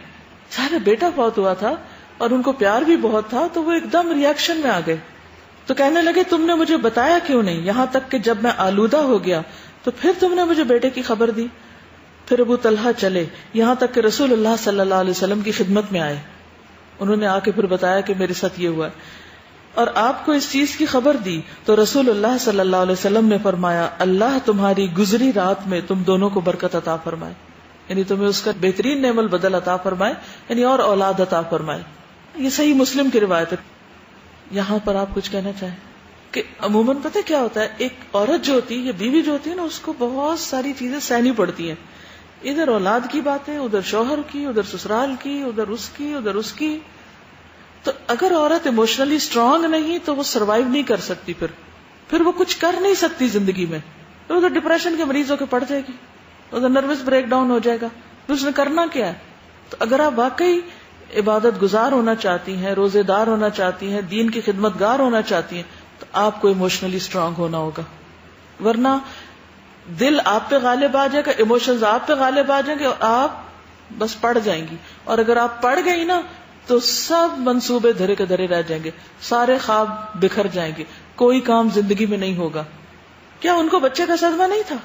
سارے بیٹا فوت ہوا تھا اور ان کو پیار بھی بہت تھا, تو وہ ایک دم ریئیکشن میں آ گئے. تو کہنے لگے تم نے مجھے بتایا کیوں نہیں, یہاں تک کہ جب میں آلودہ ہو گیا تو پھر تم نے مجھے بیٹے کی خبر دی. پھر ابو طلحہ چلے یہاں تک کہ رسول اللہ صلی اللہ علیہ وسلم کی خدمت میں آئے. انہوں نے آ کے پھر بتایا کہ میرے ساتھ یہ ہوا اور آپ کو اس چیز کی خبر دی. تو رسول اللہ صلی اللہ علیہ وسلم نے فرمایا اللہ تمہاری گزری رات میں تم دونوں کو برکت عطا فرمائے, یعنی تمہیں اس کا بہترین نعم البدل عطا فرمائے, یعنی اور اولاد عطا فرمائے. یہ صحیح مسلم کی روایت ہے. یہاں پر آپ کچھ کہنا چاہیں کہ عموماً پتہ کیا ہوتا ہے, ایک عورت جو ہوتی ہے یا بیوی جو ہوتی ہے نا, اس کو بہت ساری چیزیں سہنی پڑتی ہیں. ادھر اولاد کی باتیں, ادھر شوہر کی, ادھر سسرال کی, ادھر اس کی. تو اگر عورت ایموشنلی اسٹرانگ نہیں تو وہ سروائیو نہیں کر سکتی. پھر وہ کچھ کر نہیں سکتی زندگی میں. تو ادھر ڈپریشن کے مریض ہو کے پڑ جائے گی, ادھر نروس بریک ڈاؤن ہو جائے گا. تو اس نے کرنا کیا ہے؟ تو اگر آپ واقعی عبادت گزار ہونا چاہتی ہیں, روزے دار ہونا چاہتی ہیں, دین کی خدمت گار ہونا چاہتی ہیں, تو آپ کو ایموشنلی اسٹرانگ ہونا ہوگا. ورنہ دل آپ پہ غالب آ جائے گا, ایموشنز آپ پہ غالب آ جائیں گے اور آپ بس پڑ جائیں گی. اور اگر آپ پڑ گئی نا تو سب منصوبے دھرے کے دھرے رہ جائیں گے, سارے خواب بکھر جائیں گے, کوئی کام زندگی میں نہیں ہوگا. کیا ان کو بچے کا صدمہ نہیں تھا؟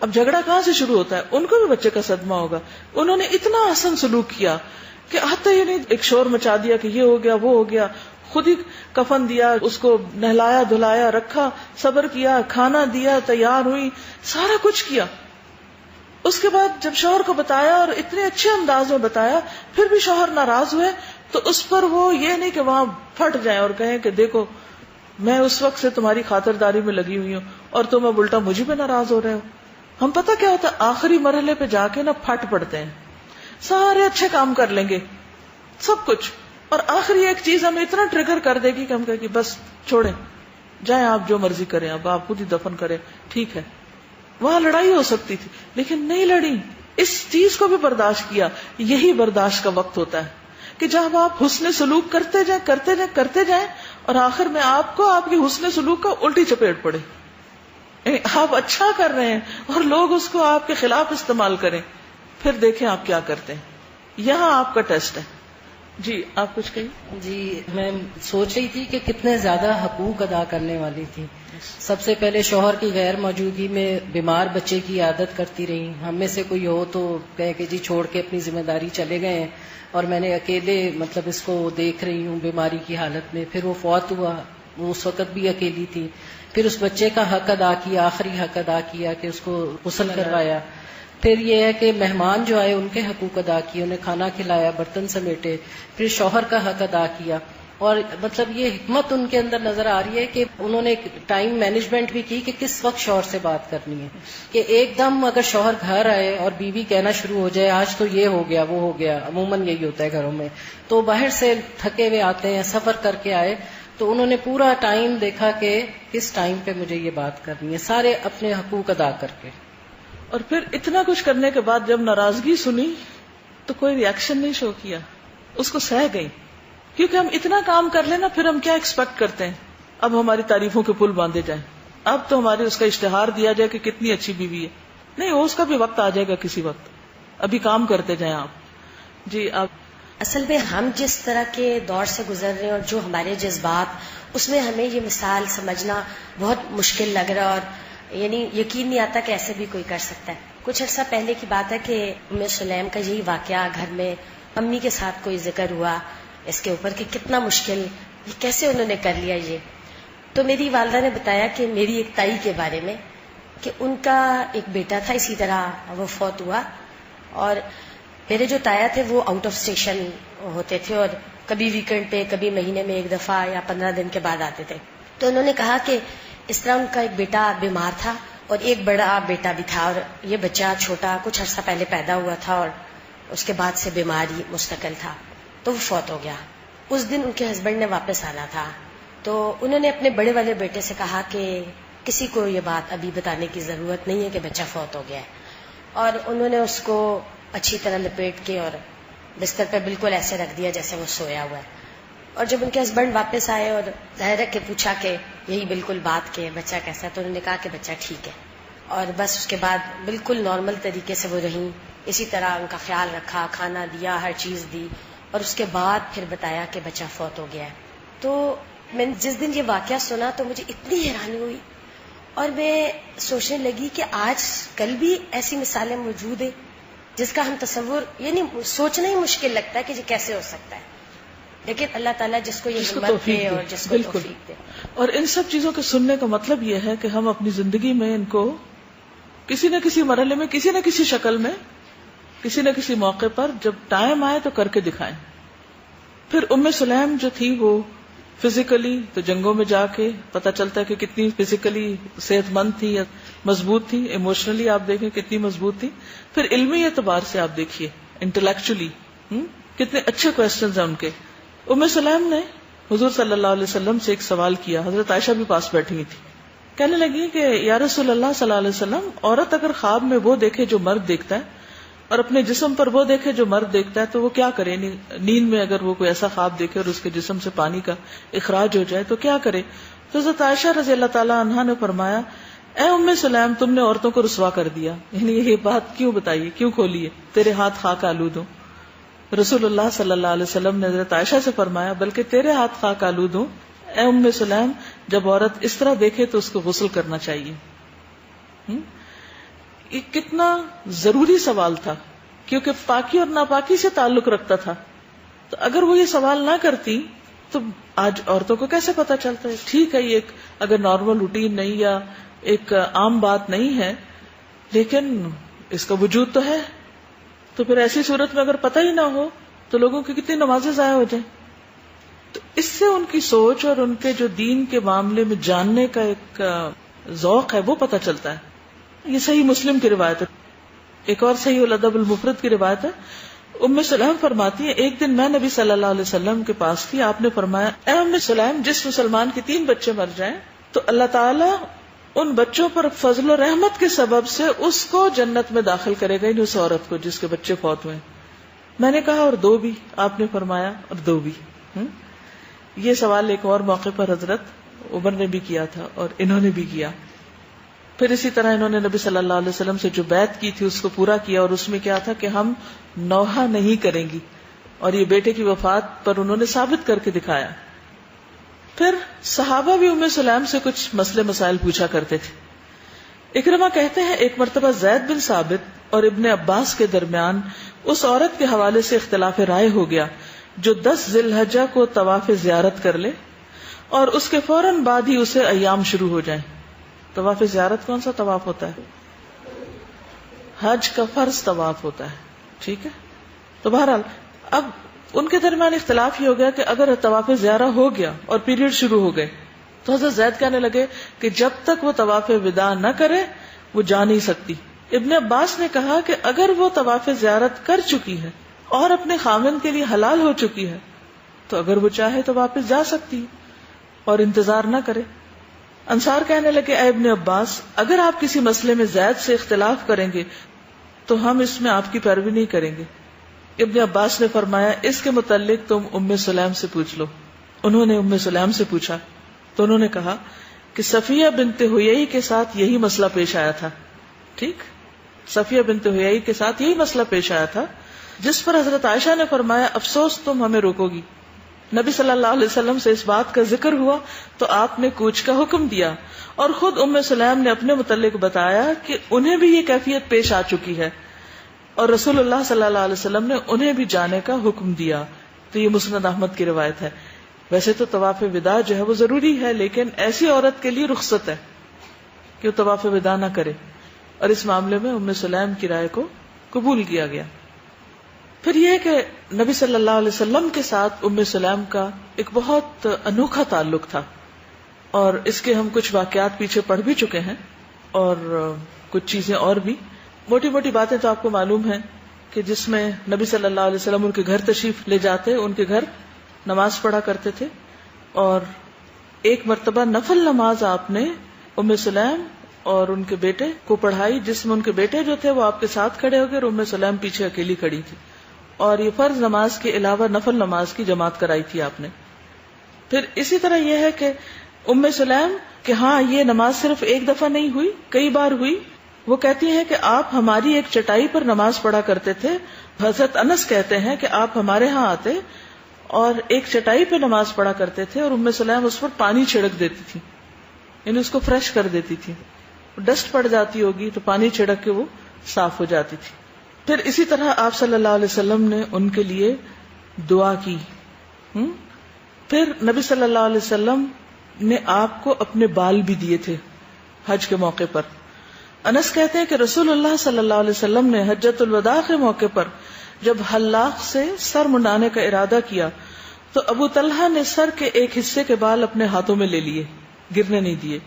اب جھگڑا کہاں سے شروع ہوتا ہے؟ ان کو بھی بچے کا صدمہ ہوگا. انہوں نے اتنا حسن سلوک کیا کہ حتی یہ نہیں ایک شور مچا دیا کہ یہ ہو گیا وہ ہو گیا, خود ہی کفن دیا, اس کو نہلایا دھلایا, رکھا, صبر کیا, کھانا دیا, تیار ہوئی, سارا کچھ کیا. اس کے بعد جب شوہر کو بتایا اور اتنے اچھے انداز میں بتایا, پھر بھی شوہر ناراض ہوئے, تو اس پر وہ یہ نہیں کہ وہاں پھٹ جائیں اور کہیں کہ دیکھو میں اس وقت سے تمہاری خاطرداری میں لگی ہوئی ہوں اور تم اب الٹا مجھے پہ ناراض ہو رہے ہو. ہم پتہ کیا ہوتا ہے, آخری مرحلے پہ جا کے نا پھٹ پڑتے ہیں. سارے اچھے کام کر لیں گے سب کچھ, اور آخری ایک چیز ہمیں اتنا ٹریگر کر دے گی کہ ہم کہیں کہ بس چھوڑیں, جائیں آپ جو مرضی کریں, اب آپ خود ہی دفن کریں, ٹھیک ہے. وہاں لڑائی ہو سکتی تھی لیکن نہیں لڑی, اس چیز کو بھی برداشت کیا. یہی برداشت کا وقت ہوتا ہے کہ جب آپ حسن سلوک کرتے جائیں اور آخر میں آپ کو آپ کی حسن سلوک کا الٹی چپیٹ پڑے. آپ اچھا کر رہے ہیں اور لوگ اس کو آپ کے خلاف استعمال کریں, پھر دیکھیں آپ کیا کرتے ہیں. یہاں آپ کا ٹیسٹ ہے. جی آپ کچھ کہیں؟ جی میں سوچ رہی تھی کہ کتنے زیادہ حقوق ادا کرنے والی تھی. سب سے پہلے شوہر کی غیر موجودگی میں بیمار بچے کی عادت کرتی رہی. ہم میں سے کوئی ہو تو کہے کہ جی چھوڑ کے اپنی ذمہ داری چلے گئے ہیں, اور میں نے اکیلے مطلب اس کو دیکھ رہی ہوں بیماری کی حالت میں. پھر وہ فوت ہوا, وہ اس وقت بھی اکیلی تھی. پھر اس بچے کا حق ادا کیا, آخری حق ادا کیا کہ اس کو غسل کروایا. پھر یہ ہے کہ مہمان جو آئے ان کے حقوق ادا کیے, انہیں کھانا کھلایا, برتن سمیٹے. پھر شوہر کا حق ادا کیا. اور مطلب یہ حکمت ان کے اندر نظر آ رہی ہے کہ انہوں نے ٹائم مینجمنٹ بھی کی کہ کس وقت شوہر سے بات کرنی ہے. کہ ایک دم اگر شوہر گھر آئے اور بیوی کہنا شروع ہو جائے آج تو یہ ہو گیا وہ ہو گیا, عموماً یہی ہوتا ہے گھروں میں, تو باہر سے تھکے ہوئے آتے ہیں, سفر کر کے آئے, تو انہوں نے پورا ٹائم دیکھا کہ کس ٹائم پہ مجھے یہ بات کرنی ہے, سارے اپنے حقوق ادا کر کے. اور پھر اتنا کچھ کرنے کے بعد جب ناراضگی سنی تو کوئی ری ایکشن نہیں شو کیا, اس کو سہ گئی. کیونکہ ہم اتنا کام کر لینا پھر ہم کیا ایکسپیکٹ کرتے ہیں, اب ہماری تعریفوں کے پل باندھے جائیں, اب تو ہمارے اس کا اشتہار دیا جائے کہ کتنی اچھی بیوی ہے. نہیں, اس کا بھی وقت آ جائے گا کسی وقت, ابھی کام کرتے جائیں آپ. جی آپ. اصل میں ہم جس طرح کے دور سے گزر رہے ہیں اور جو ہمارے جذبات, اس میں ہمیں یہ مثال سمجھنا بہت مشکل لگ رہا ہے, اور یعنی یقین نہیں آتا کہ ایسے بھی کوئی کر سکتا ہے. کچھ عرصہ پہلے کی بات ہے کہ ام سلیم کا یہی واقعہ گھر میں امی کے ساتھ کوئی ذکر ہوا اس کے اوپر کہ کتنا مشکل, یہ کیسے انہوں نے کر لیا یہ. تو میری والدہ نے بتایا کہ میری ایک تائی کے بارے میں کہ ان کا ایک بیٹا تھا, اسی طرح وہ فوت ہوا, اور میرے جو تایا تھے وہ آؤٹ آف اسٹیشن ہوتے تھے اور کبھی ویکینڈ پہ, کبھی مہینے میں ایک دفعہ یا 15 دن کے بعد آتے تھے. تو انہوں نے کہا کہ اس طرح ان کا ایک بیٹا بیمار تھا اور ایک بڑا بیٹا بھی تھا, اور یہ بچہ چھوٹا کچھ عرصہ پہلے پیدا ہوا تھا اور اس کے بعد سے بیماری مستقل تھا, تو وہ فوت ہو گیا. اس دن ان کے ہسبینڈ نے واپس آنا تھا, تو انہوں نے اپنے بڑے والے بیٹے سے کہا کہ کسی کو یہ بات ابھی بتانے کی ضرورت نہیں ہے کہ بچہ فوت ہو گیا ہے، اور انہوں نے اس کو اچھی طرح لپیٹ کے اور بستر پہ بالکل ایسے رکھ دیا جیسے وہ سویا ہوا ہے. اور جب ان کے ہسبینڈ واپس آئے اور ظاہر ہے کہ پوچھا کہ یہی بالکل بات کہ بچہ کیسا ہے، تو انہوں نے کہا کہ بچہ ٹھیک ہے. اور بس اس کے بعد بالکل نارمل طریقے سے وہ رہیں، اسی طرح ان کا خیال رکھا، کھانا دیا، ہر چیز دی، اور اس کے بعد پھر بتایا کہ بچہ فوت ہو گیا ہے. تو میں نے جس دن یہ واقعہ سنا تو مجھے اتنی حیرانی ہوئی، اور میں سوچنے لگی کہ آج کل بھی ایسی مثالیں موجود ہیں جس کا ہم تصور یعنی سوچنا ہی مشکل لگتا ہے کہ یہ کیسے ہو سکتا ہے. لیکن اللہ تعالیٰ جس کو یہ ہمت دے اور جس کو توفیق دے. اور ان سب چیزوں کے سننے کا مطلب یہ ہے کہ ہم اپنی زندگی میں ان کو کسی نہ کسی مرحلے میں، کسی نہ کسی شکل میں، کسی نہ کسی موقع پر جب ٹائم آئے تو کر کے دکھائیں. پھر ام سلیم جو تھی وہ فزیکلی تو جنگوں میں جا کے پتہ چلتا ہے کہ کتنی فزیکلی صحت مند تھی یا مضبوط تھی، ایموشنلی آپ دیکھیں کتنی مضبوط تھی. پھر علمی اعتبار سے آپ دیکھیے انٹلیکچولی کتنے اچھے کوسچنز ہیں ان کے. ام سلیم نے حضور صلی اللہ علیہ وسلم سے ایک سوال کیا، حضرت عائشہ بھی پاس بیٹھی ہوئی تھی. کہنے لگی کہ یا رسول اللہ صلی اللہ علیہ وسلم، عورت اگر خواب میں وہ دیکھے جو مرد دیکھتا ہے اور اپنے جسم پر وہ دیکھے جو مرد دیکھتا ہے تو وہ کیا کرے؟ نیند میں اگر وہ کوئی ایسا خواب دیکھے اور اس کے جسم سے پانی کا اخراج ہو جائے تو کیا کرے؟ تو حضرت عائشہ رضی اللہ تعالی عنہا نے فرمایا، اے ام سلیم، تم نے عورتوں کو رسوا کر دیا. یعنی یہ بات کیوں بتائیے، کیوں کھولی ہے؟ تیرے ہاتھ خاک آلود ہوں. رسول اللہ صلی اللہ علیہ وسلم نے حضرت عائشہ سے فرمایا، بلکہ تیرے ہاتھ خاک آلود ہوں اے ام سلیم، جب عورت اس طرح دیکھے تو اس کو غسل کرنا چاہیے. یہ کتنا ضروری سوال تھا، کیونکہ پاکی اور ناپاکی سے تعلق رکھتا تھا. تو اگر وہ یہ سوال نہ کرتی تو آج عورتوں کو کیسے پتا چلتا ہے؟ ٹھیک ہے، یہ ایک اگر نارمل روٹین نہیں یا ایک عام بات نہیں ہے، لیکن اس کا وجود تو ہے. تو پھر ایسی صورت میں اگر پتہ ہی نہ ہو تو لوگوں کی کتنی نمازیں ضائع ہو جائیں. تو اس سے ان کی سوچ اور ان کے جو دین کے معاملے میں جاننے کا ایک ذوق ہے وہ پتہ چلتا ہے. یہ صحیح مسلم کی روایت ہے. ایک اور صحیح الادب المفرد کی روایت ہے. ام سلیم فرماتی ہے، ایک دن میں نبی صلی اللہ علیہ وسلم کے پاس تھی. آپ نے فرمایا، اے ام سلیم، جس مسلمان کے 3 بچے مر جائیں تو اللہ تعالیٰ ان بچوں پر فضل و رحمت کے سبب سے اس کو جنت میں داخل کرے گا، یعنی اس عورت کو جس کے بچے فوت ہوئے. میں نے کہا اور 2 بھی؟ آپ نے فرمایا اور 2 بھی. یہ سوال ایک اور موقع پر حضرت عمر نے بھی کیا تھا اور انہوں نے بھی کیا. پھر اسی طرح انہوں نے نبی صلی اللہ علیہ وسلم سے جو بیعت کی تھی اس کو پورا کیا، اور اس میں کیا تھا کہ ہم نوحہ نہیں کریں گی، اور یہ بیٹے کی وفات پر انہوں نے ثابت کر کے دکھایا. پھر صحابہ بھی ام سلیم سے کچھ مسئلے مسائل پوچھا کرتے تھے. اکرمہ کہتے ہیں ایک مرتبہ زید بن ثابت اور ابن عباس کے درمیان اس عورت کے حوالے سے اختلاف رائے ہو گیا جو 10 ذی الحجہ کو طواف زیارت کر لے اور اس کے فوراً بعد ہی اسے ایام شروع ہو جائیں. طواف زیارت کون سا طواف ہوتا ہے؟ حج کا فرض طواف ہوتا ہے. ٹھیک ہے، تو بہرحال اب ان کے درمیان اختلاف ہی ہو گیا کہ اگر طواف زیارہ ہو گیا اور پیریڈ شروع ہو گئے تو حضرت زید کہنے لگے کہ جب تک وہ طواف وداع نہ کرے وہ جا نہیں سکتی. ابن عباس نے کہا کہ اگر وہ طواف زیارت کر چکی ہے اور اپنے خاوند کے لیے حلال ہو چکی ہے تو اگر وہ چاہے تو واپس جا سکتی ہے اور انتظار نہ کرے. انصار کہنے لگے، اے ابن عباس، اگر آپ کسی مسئلے میں زید سے اختلاف کریں گے تو ہم اس میں آپ کی پیروی نہیں کریں گے. ابن عباس نے فرمایا، اس کے متعلق تم ام سلیم سے پوچھ لو. انہوں نے ام سلیم سے پوچھا تو انہوں نے کہا کہ صفیہ بنت حیی کے ساتھ یہی مسئلہ پیش آیا تھا. ٹھیک، صفیہ بنت حیی کے ساتھ یہی مسئلہ پیش آیا تھا، جس پر حضرت عائشہ نے فرمایا، افسوس تم ہمیں روکو گی. نبی صلی اللہ علیہ وسلم سے اس بات کا ذکر ہوا تو آپ نے کوچ کا حکم دیا، اور خود ام سلیم نے اپنے متعلق بتایا کہ انہیں بھی یہ کیفیت پیش آ چکی ہے، اور رسول اللہ صلی اللہ علیہ وسلم نے انہیں بھی جانے کا حکم دیا. تو یہ مسند احمد کی روایت ہے. ویسے تو طواف وداع جو ہے وہ ضروری ہے، لیکن ایسی عورت کے لیے رخصت ہے کہ وہ طواف وداع نہ کرے، اور اس معاملے میں ام سلیم کی رائے کو قبول کیا گیا. پھر یہ کہ نبی صلی اللہ علیہ وسلم کے ساتھ ام سلیم کا ایک بہت انوکھا تعلق تھا، اور اس کے ہم کچھ واقعات پیچھے پڑھ بھی چکے ہیں اور کچھ چیزیں اور بھی. موٹی موٹی باتیں تو آپ کو معلوم ہیں کہ جس میں نبی صلی اللہ علیہ وسلم ان کے گھر تشریف لے جاتے، ان کے گھر نماز پڑھا کرتے تھے، اور ایک مرتبہ نفل نماز آپ نے ام سلیم اور ان کے بیٹے کو پڑھائی، جس میں ان کے بیٹے جو تھے وہ آپ کے ساتھ کھڑے ہو گئے اور ام سلیم پیچھے اکیلی کھڑی تھی، اور یہ فرض نماز کے علاوہ نفل نماز کی جماعت کرائی تھی آپ نے. پھر اسی طرح یہ ہے کہ ام سلیم کہ ہاں یہ نماز صرف ایک دفعہ نہیں ہوئی، کئی بار ہوئی. وہ کہتی ہیں کہ آپ ہماری ایک چٹائی پر نماز پڑھا کرتے تھے. حضرت انس کہتے ہیں کہ آپ ہمارے ہاں آتے اور ایک چٹائی پہ نماز پڑھا کرتے تھے اور ام سلیم اس پر پانی چھڑک دیتی تھی، یعنی اس کو فریش کر دیتی تھی. ڈسٹ پڑ جاتی ہوگی تو پانی چھڑک کے وہ صاف ہو جاتی تھی. پھر اسی طرح آپ صلی اللہ علیہ وسلم نے ان کے لیے دعا کی. پھر نبی صلی اللہ علیہ وسلم نے آپ کو اپنے بال بھی دیے تھے حج کے موقع پر. انس کہتے ہیں کہ رسول اللہ صلی اللہ علیہ وسلم نے حجۃ الوداع کے موقع پر جب حلاق سے سر منڈانے کا ارادہ کیا تو ابو طلحہ نے سر کے ایک حصے کے بال اپنے ہاتھوں میں لے لیے، گرنے نہیں دیے.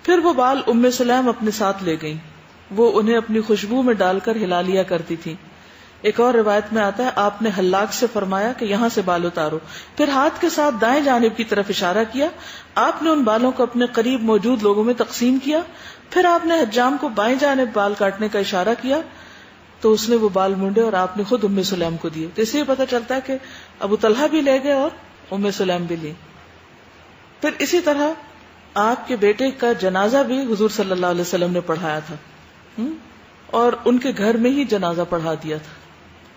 پھر وہ بال ام سلیم اپنے ساتھ لے گئیں، وہ انہیں اپنی خوشبو میں ڈال کر ہلا لیا کرتی تھی. ایک اور روایت میں آتا ہے آپ نے حلاق سے فرمایا کہ یہاں سے بال اتارو، پھر ہاتھ کے ساتھ دائیں جانب کی طرف اشارہ کیا. آپ نے ان بالوں کو اپنے قریب موجود لوگوں میں تقسیم کیا. پھر آپ نے حجام کو بائیں جانب بال کاٹنے کا اشارہ کیا تو اس نے وہ بال مونڈے اور آپ نے خود ام سلیم کو دیے. تو اس سے پتہ چلتا ہے کہ ابو طلحہ بھی لے گئے اور ام سلیم بھی لی. پھر اسی طرح آپ کے بیٹے کا جنازہ بھی حضور صلی اللہ علیہ وسلم نے پڑھایا تھا اور ان کے گھر میں ہی جنازہ پڑھا دیا تھا.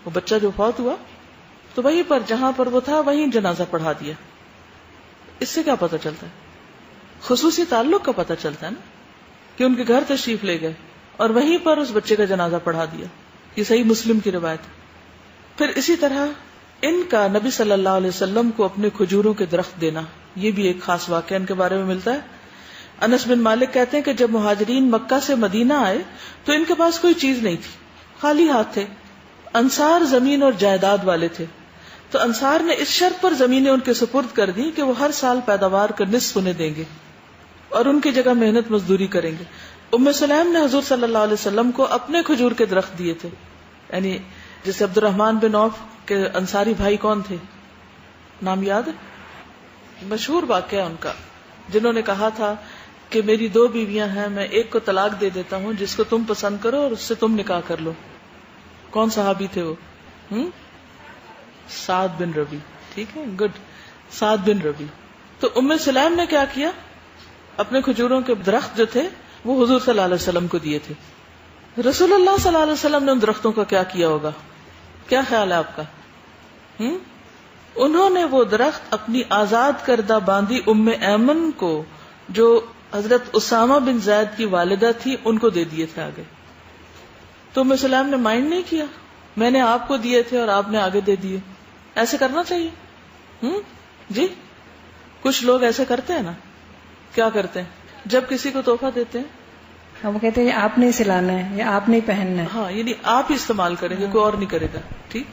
وہ بچہ جو فوت ہوا تو وہیں پر جہاں پر وہ تھا وہیں جنازہ پڑھا دیا. اس سے کیا پتہ چلتا ہے؟ خصوصی تعلق کا پتہ چلتا ہے نا، کہ ان کے گھر تشریف لے گئے اور وہیں پر اس بچے کا جنازہ پڑھا دیا. یہ صحیح مسلم کی روایت ہے. پھر اسی طرح ان کا نبی صلی اللہ علیہ وسلم کو اپنے کھجوروں کے درخت دینا، یہ بھی ایک خاص واقعہ ان کے بارے میں ملتا ہے. انس بن مالک کہتے ہیں کہ جب مہاجرین مکہ سے مدینہ آئے تو ان کے پاس کوئی چیز نہیں تھی، خالی ہاتھ تھے. انصار زمین اور جائیداد والے تھے تو انصار نے اس شرط پر زمینیں ان کے سپرد کر دی کہ وہ ہر سال پیداوار کا نصف انہیں دیں گے اور ان کی جگہ محنت مزدوری کریں گے. ام سلیم نے حضور صلی اللہ علیہ وسلم کو اپنے کھجور کے درخت دیے تھے. یعنی جیسے عبد الرحمن بن عوف کے انصاری بھائی کون تھے، نام یاد ہے؟ مشہور واقعہ ان کا، جنہوں نے کہا تھا کہ میری 2 بیویاں ہیں، میں ایک کو طلاق دے دیتا ہوں، جس کو تم پسند کرو اور اس سے تم نکاح کر لو. کون صحابی تھے وہ؟ سعد بن ربی. ٹھیک ہے، گڈ، سعد بن ربی. تو ام سلیم نے کیا کیا، اپنے کھجوروں کے درخت جو تھے وہ حضور صلی اللہ علیہ وسلم کو دیے تھے. رسول اللہ صلی اللہ علیہ وسلم نے ان درختوں کا کیا کیا ہوگا؟ کیا خیال ہے آپ کا؟ انہوں نے وہ درخت اپنی آزاد کردہ باندی ام ایمن کو، جو حضرت اسامہ بن زید کی والدہ تھی، ان کو دے دیے تھے آگے. تو ام سلیم نے مائنڈ نہیں کیا، میں نے آپ کو دیے تھے اور آپ نے آگے دے دیے. ایسے کرنا چاہیے. جی کچھ لوگ ایسے کرتے ہیں نا. کیا کرتے ہیں جب کسی کو تحفہ دیتے ہیں؟ ہم کہتے ہیں آپ نہیں سلانا ہے یا آپ نہیں پہننا ہے. ہاں، یعنی آپ ہی استعمال کریں گے، کوئی اور نہیں کرے گا. ٹھیک.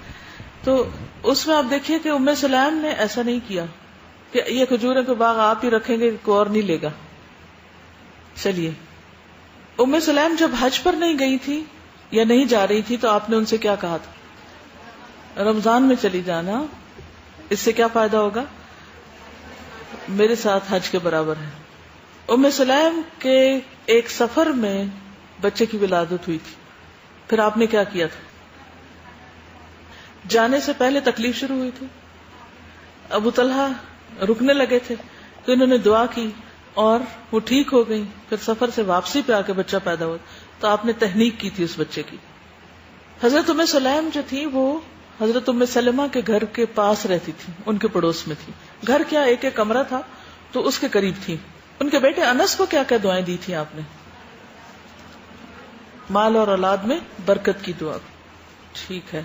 تو اس میں آپ دیکھیے کہ ام سلیم نے ایسا نہیں کیا کہ یہ کھجوروں کے باغ آپ ہی رکھیں گے، کوئی اور نہیں لے گا. چلیے، ام سلیم جب حج پر نہیں گئی تھی یا نہیں جا رہی تھی تو آپ نے ان سے کیا کہا تھا؟ رمضان میں چلی جانا، اس سے کیا فائدہ ہوگا؟ میرے ساتھ حج کے برابر ہے. ام سلیم کے ایک سفر میں بچے کی ولادت ہوئی تھی. پھر آپ نے کیا کیا تھا؟ جانے سے پہلے تکلیف شروع ہوئی تھی، ابو طلحہ رکنے لگے تھے تو انہوں نے دعا کی اور وہ ٹھیک ہو گئی. پھر سفر سے واپسی پہ آ کے بچہ پیدا ہوا تو آپ نے تحنیک کی تھی اس بچے کی. حضرت ام سلیم جو تھی وہ حضرت ام سلمہ کے گھر کے پاس رہتی تھی، ان کے پڑوس میں تھی. گھر کیا ایک ایک کمرہ تھا تو اس کے قریب تھی. ان کے بیٹے انس کو کیا کیا دعائیں دی تھی آپ نے؟ مال اور اولاد میں برکت کی دعا. ٹھیک ہے.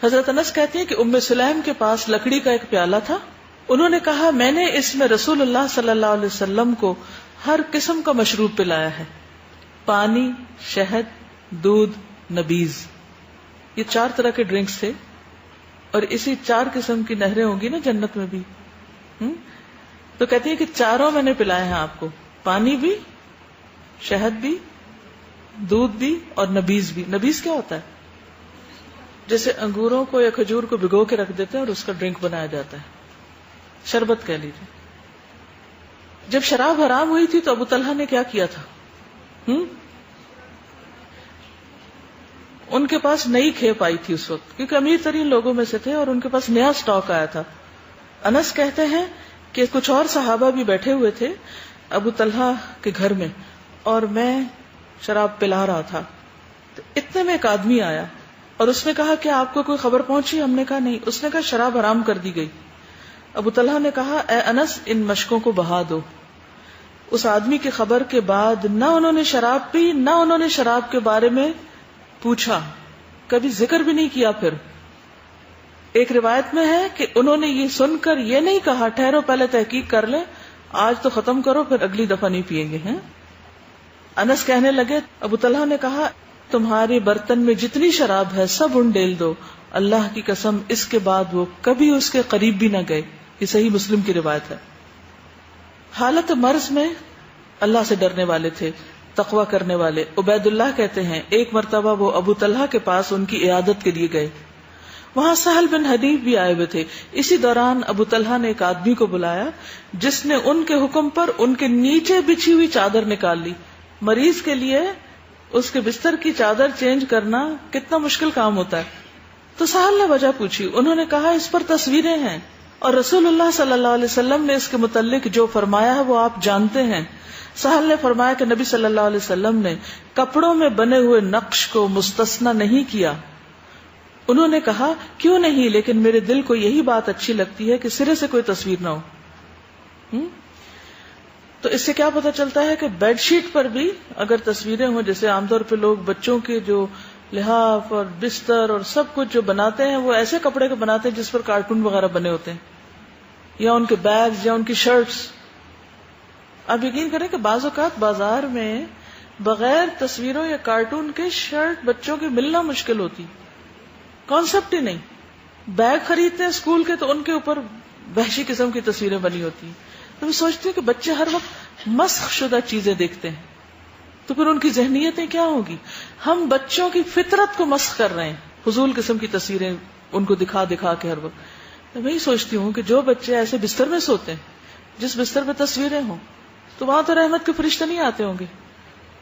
حضرت انس کہتے ہیں کہ ام سلیم کے پاس لکڑی کا ایک پیالہ تھا. انہوں نے کہا میں نے اس میں رسول اللہ صلی اللہ علیہ وسلم کو ہر قسم کا مشروب پلایا ہے، پانی، شہد، دودھ، نبیذ. یہ 4 طرح کے ڈرنکس تھے اور اسی 4 قسم کی نہریں ہوں گی نا جنت میں بھی. تو کہتی ہے کہ چاروں میں نے پلائے ہیں آپ کو، پانی بھی، شہد بھی، دودھ بھی اور نبیذ بھی. نبیذ کیا ہوتا ہے؟ جیسے انگوروں کو یا کھجور کو بھگو کے رکھ دیتے ہیں اور اس کا ڈرنک بنایا جاتا ہے، شربت کہہ لیجیے. جب شراب حرام ہوئی تھی تو ابو طلحہ نے کیا کیا تھا؟ ان کے پاس نئی کھیپ آئی تھی اس وقت، کیونکہ امیر ترین لوگوں میں سے تھے اور ان کے پاس نیا سٹاک آیا تھا. انس کہتے ہیں کہ کچھ اور صحابہ بھی بیٹھے ہوئے تھے ابو طلحہ کے گھر میں، اور میں شراب پلا رہا تھا. تو اتنے میں ایک آدمی آیا اور اس نے کہا کہ آپ کو کوئی خبر پہنچی؟ ہم نے کہا نہیں. اس نے کہا شراب حرام کر دی گئی. ابو طلحہ نے کہا اے انس ان مشکوں کو بہا دو. اس آدمی کی خبر کے بعد نہ انہوں نے شراب پی، نہ انہوں نے شراب کے بارے میں پوچھا، کبھی ذکر بھی نہیں کیا. پھر ایک روایت میں ہے کہ انہوں نے یہ سن کر یہ نہیں کہا ٹھہرو پہلے تحقیق کر لیں، آج تو ختم کرو پھر اگلی دفعہ نہیں پیئیں گے. ہیں انس کہنے لگے ابو طلحہ نے کہا تمہارے برتن میں جتنی شراب ہے سب انڈیل دو. اللہ کی قسم اس کے بعد وہ کبھی اس کے قریب بھی نہ گئے. یہ صحیح مسلم کی روایت ہے. حالت مرض میں اللہ سے ڈرنے والے تھے، تقوی کرنے والے. عبید اللہ کہتے ہیں ایک مرتبہ وہ ابو طلحہ کے پاس ان کی عیادت کے لیے گئے. وہاں سہل بن حنیف بھی آئے ہوئے تھے. اسی دوران ابو طلحہ نے ایک آدمی کو بلایا جس نے ان کے حکم پر ان کے نیچے بچھی ہوئی چادر نکال لی. مریض کے لیے اس کے بستر کی چادر چینج کرنا کتنا مشکل کام ہوتا ہے. تو سہل نے وجہ پوچھی. انہوں نے کہا اس پر تصویریں ہیں اور رسول اللہ صلی اللہ علیہ وسلم نے اس کے متعلق جو فرمایا ہے وہ آپ جانتے ہیں. سہل نے فرمایا کہ نبی صلی اللہ علیہ وسلم نے کپڑوں میں بنے ہوئے نقش کو مستثنا نہیں کیا. انہوں نے کہا کیوں نہیں، لیکن میرے دل کو یہی بات اچھی لگتی ہے کہ سرے سے کوئی تصویر نہ ہو. تو اس سے کیا پتہ چلتا ہے کہ بیڈ شیٹ پر بھی اگر تصویریں ہوں، جیسے عام طور پہ لوگ بچوں کے جو لحاف اور بستر اور سب کچھ جو بناتے ہیں وہ ایسے کپڑے کے بناتے ہیں جس پر کارٹون وغیرہ بنے ہوتے ہیں، یا ان کے بیگز یا ان کی شرٹس. آپ یقین کریں کہ بعض اوقات بازار میں بغیر تصویروں یا کارٹون کے شرٹ بچوں کی ملنا مشکل ہوتی، کانسیپٹ ہی نہیں. بیگ خریدتے ہیں اسکول کے تو ان کے اوپر وحشی قسم کی تصویریں بنی ہوتی ہیں. تو میں سوچتی ہوں کہ بچے ہر وقت مسخ شدہ چیزیں دیکھتے ہیں تو پھر ان کی ذہنیتیں کیا ہوگی. ہم بچوں کی فطرت کو مسخ کر رہے ہیں، فضول قسم کی تصویریں ان کو دکھا دکھا کے ہر وقت. تو میں سوچتی ہوں کہ جو بچے ایسے بستر میں سوتے ہیں جس بستر پہ تصویریں ہوں تو وہاں تو رحمت کے فرشتے نہیں آتے ہوں گے.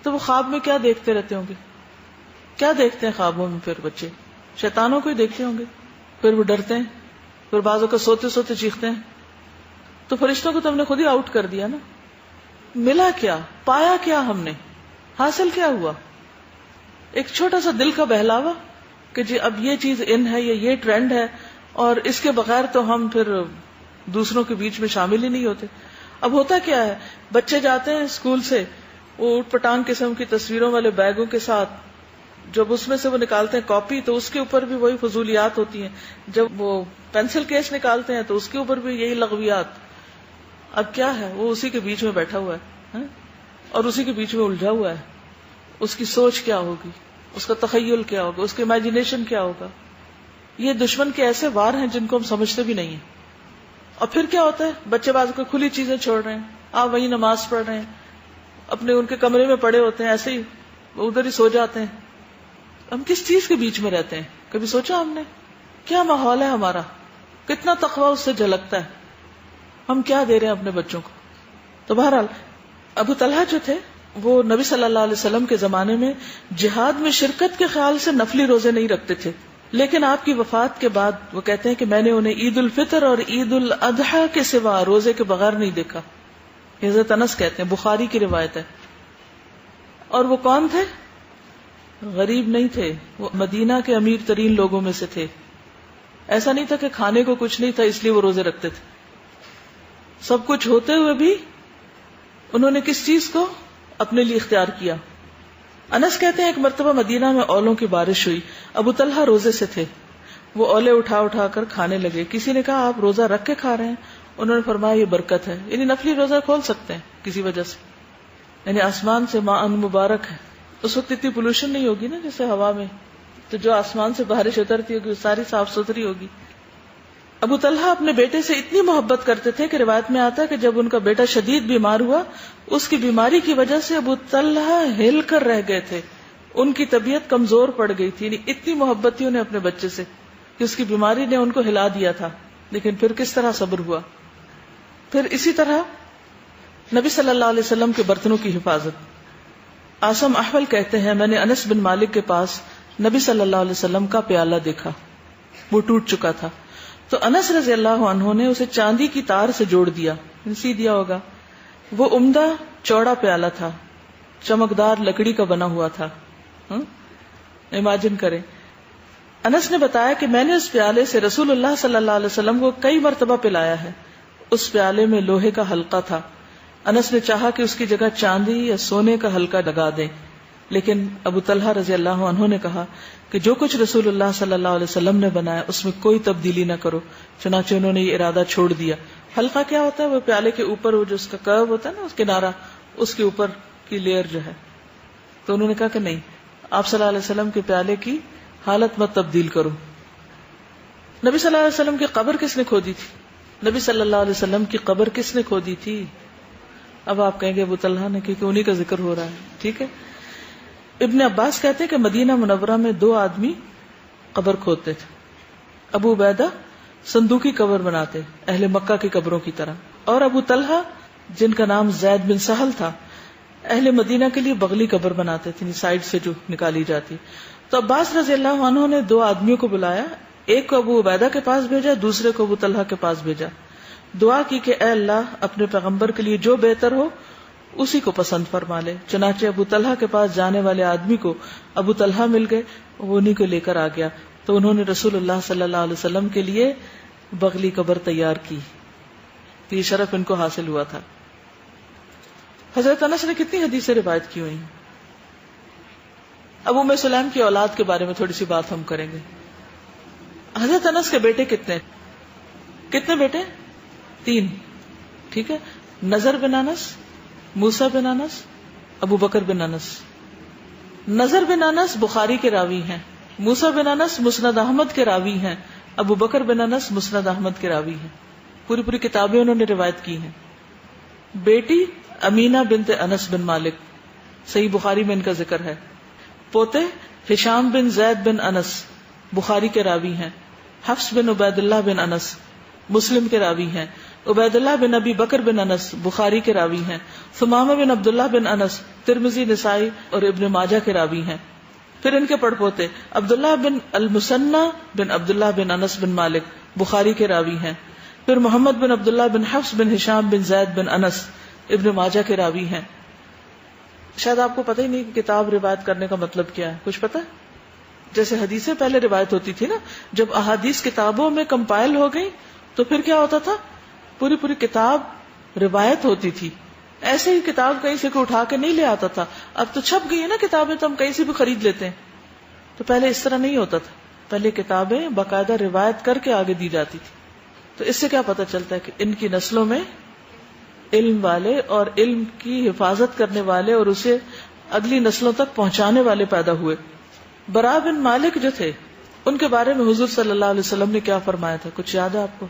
تو وہ خواب میں کیا دیکھتے رہتے ہوں گے؟ کیا دیکھتے ہیں خوابوں میں؟ پھر بچے شیطانوں کو ہی دیکھتے ہوں گے. پھر وہ ڈرتے ہیں، پھر بعضوں کو سوتے سوتے چیختے ہیں. تو فرشتوں کو تو ہم نے خود ہی آؤٹ کر دیا نا. ملا کیا؟ پایا کیا؟ ہم نے حاصل کیا ہوا؟ ایک چھوٹا سا دل کا بہلاوا کہ جی اب یہ چیز ان ہے یا یہ ٹرینڈ ہے، اور اس کے بغیر تو ہم پھر دوسروں کے بیچ میں شامل ہی نہیں ہوتے. اب ہوتا کیا ہے، بچے جاتے ہیں اسکول سے وہ اٹھ پٹانگ قسم کی تصویروں والے بیگوں کے ساتھ، جب اس میں سے وہ نکالتے ہیں کاپی تو اس کے اوپر بھی وہی فضولیات ہوتی ہیں. جب وہ پینسل کیس نکالتے ہیں تو اس کے اوپر بھی یہی لغویات. اب کیا ہے، وہ اسی کے بیچ میں بیٹھا ہوا ہے اور اسی کے بیچ میں الجھا ہوا ہے. اس کی سوچ کیا ہوگی، اس کا تخیل کیا ہوگا، اس کی امیجنیشن کیا ہوگا. یہ دشمن کے ایسے وار ہیں جن کو ہم سمجھتے بھی نہیں ہیں. اور پھر کیا ہوتا ہے، بچے باز کو کھلی چیزیں چھوڑ رہے ہیں، آپ وہیں نماز پڑھ رہے ہیں، اپنے ان کے کمرے میں پڑے ہوتے ہیں، ایسے ہی وہ ادھر ہی سو جاتے ہیں. ہم کس چیز کے بیچ میں رہتے ہیں؟ کبھی سوچا ہم نے کیا ماحول ہے ہمارا؟ کتنا تقویٰ اس سے جھلکتا ہے. ہم کیا دے رہے ہیں اپنے بچوں کو؟ تو بہرحال ابو طلحہ جو تھے وہ نبی صلی اللہ علیہ وسلم کے زمانے میں جہاد میں شرکت کے خیال سے نفلی روزے نہیں رکھتے تھے، لیکن آپ کی وفات کے بعد وہ کہتے ہیں کہ میں نے انہیں عید الفطر اور عید الاضحیٰ کے سوا روزے کے بغیر نہیں دیکھا. حضرت انس کہتے ہیں، بخاری کی روایت ہے. اور وہ کون تھے؟ غریب نہیں تھے، وہ مدینہ کے امیر ترین لوگوں میں سے تھے. ایسا نہیں تھا کہ کھانے کو کچھ نہیں تھا اس لیے وہ روزے رکھتے تھے. سب کچھ ہوتے ہوئے بھی انہوں نے کس چیز کو اپنے لیے اختیار کیا. انس کہتے ہیں ایک مرتبہ مدینہ میں اولوں کی بارش ہوئی. ابو طلحہ روزے سے تھے، وہ اولے اٹھا اٹھا کر کھانے لگے. کسی نے کہا آپ روزہ رکھ کے کھا رہے ہیں؟ انہوں نے فرمایا یہ برکت ہے، یعنی نفلی روزہ کھول سکتے ہیں کسی وجہ سے، یعنی آسمان سے ماء مبارک ہے. اس وقت اتنی پولوشن نہیں ہوگی نا جیسے ہوا میں، تو جو آسمان سے بارش اترتی ہوگی وہ ساری صاف ستھری ہوگی. ابو طلحہ اپنے بیٹے سے اتنی محبت کرتے تھے کہ روایت میں آتا ہے کہ جب ان کا بیٹا شدید بیمار ہوا، اس کی بیماری کی وجہ سے ابو طلحہ ہل کر رہ گئے تھے. ان کی طبیعت کمزور پڑ گئی تھی، یعنی اتنی محبت تھی انہیں اپنے بچے سے کہ اس کی بیماری نے ان کو ہلا دیا تھا. لیکن پھر کس طرح صبر ہوا. پھر اسی طرح نبی صلی اللہ علیہ وسلم کے برتنوں کی حفاظت. عاصم احول کہتے ہیں میں نے انس بن مالک کے پاس نبی صلی اللہ علیہ وسلم کا پیالہ دیکھا, وہ ٹوٹ چکا تھا, تو انس رضی اللہ عنہ نے اسے چاندی کی تار سے جوڑ دیا, سی دیا ہوگا. وہ عمدہ چوڑا پیالہ تھا, چمکدار لکڑی کا بنا ہوا تھا. امیجن کریں. انس نے بتایا کہ میں نے اس پیالے سے رسول اللہ صلی اللہ علیہ وسلم کو کئی مرتبہ پلایا ہے. اس پیالے میں لوہے کا حلقہ تھا. انس نے چاہا کہ اس کی جگہ چاندی یا سونے کا حلقہ لگا دیں, لیکن ابو طلحہ رضی اللہ عنہ نے کہا کہ جو کچھ رسول اللہ صلی اللہ علیہ وسلم نے بنایا اس میں کوئی تبدیلی نہ کرو. چنانچہ انہوں نے یہ ارادہ چھوڑ دیا. حلقہ کیا ہوتا ہے؟ وہ پیالے کے اوپر وہ جو اس کا کرو ہوتا ہے نا, اس کنارہ, اس کے اوپر کی لیئر جو ہے. تو انہوں نے کہا کہ نہیں, آپ صلی اللہ علیہ وسلم کے پیالے کی حالت مت تبدیل کرو. نبی صلی اللہ علیہ وسلم کی قبر کس نے کھودی تھی؟ نبی صلی اللہ علیہ وسلم کی قبر کس نے کھودی تھی؟ اب آپ کہیں گے ابو طلحہ نے, کیونکہ انہی کا ذکر ہو رہا ہے. ٹھیک ہے. ابن عباس کہتے ہیں کہ مدینہ منورہ میں 2 آدمی قبر کھودتے تھے. ابو عبیدہ صندوقی قبر بناتے اہل مکہ کی قبروں کی طرح, اور ابو طلحہ جن کا نام زید بن سہل تھا اہل مدینہ کے لیے بغلی قبر بناتے تھے, سائڈ سے جو نکالی جاتی. تو عباس رضی اللہ عنہ نے 2 آدمیوں کو بلایا, ایک کو ابو عبیدہ کے پاس بھیجا, دوسرے کو ابو طلحہ کے پاس بھیجا. دعا کی کہ اے اللہ اپنے پیغمبر کے لیے جو بہتر ہو اسی کو پسند فرما لے. چنانچہ ابو طلحہ کے پاس جانے والے آدمی کو ابو طلحہ مل گئے, وہ انہیں کو لے کر آ گیا. تو انہوں نے رسول اللہ صلی اللہ علیہ وسلم کے لیے بغلی قبر تیار کی. یہ شرف ان کو حاصل ہوا تھا. حضرت انس نے کتنی حدیثیں روایت کی ہوئی. اب ام سلیم کی اولاد کے بارے میں تھوڑی سی بات ہم کریں گے. حضرت انس کے بیٹے کتنے بیٹے؟ 3. ٹھیک ہے. نضر بن انس, موسیٰ بن انس, ابو بکر بن انس. نضر بن انس بخاری کے راوی ہیں, موسیٰ بن انس مسند احمد کے راوی ہیں, ابو بکر بن انس مسند احمد کے راوی ہیں. پوری کتابیں انہوں نے روایت کی ہیں. بیٹی امینہ بنت انس بن مالک, صحیح بخاری میں ان کا ذکر ہے. پوتے ہشام بن زید بن انس, بخاری کے راوی ہیں. حفص بن عبید اللہ بن انس, مسلم کے راوی ہیں. عبید اللہ بن ابی بکر بن انس, بخاری کے راوی ہیں. ثمامہ بن عبداللہ بن انس, ترمذی, نسائی اور ابن ماجہ کے راوی ہیں. پھر ان کے پڑپوتے عبداللہ بن المثنی بن عبداللہ بن انس بن مالک, بخاری کے راوی ہیں. پھر محمد بن عبداللہ بن حفص بن ہشام بن زید بن انس, ابن ماجہ کے راوی ہیں. شاید آپ کو پتہ ہی نہیں کہ کتاب روایت کرنے کا مطلب کیا ہے. کچھ پتہ؟ جیسے حدیثیں پہلے روایت ہوتی تھی نا, جب احادیث کتابوں میں کمپائل ہو گئی تو پھر کیا ہوتا تھا, پوری کتاب روایت ہوتی تھی. ایسے ہی کتاب کہیں سے کوئی اٹھا کے نہیں لے آتا تھا. اب تو چھپ گئی ہے نا کتابیں, تو ہم کہیں سے بھی خرید لیتے ہیں. تو پہلے اس طرح نہیں ہوتا تھا. پہلے کتابیں باقاعدہ روایت کر کے آگے دی جاتی تھی. تو اس سے کیا پتہ چلتا ہے کہ ان کی نسلوں میں علم والے اور علم کی حفاظت کرنے والے اور اسے اگلی نسلوں تک پہنچانے والے پیدا ہوئے. برا بن مالک جو تھے ان کے بارے میں حضور صلی اللہ علیہ وسلم نے کیا فرمایا تھا, کچھ یاد ہے آپ کو؟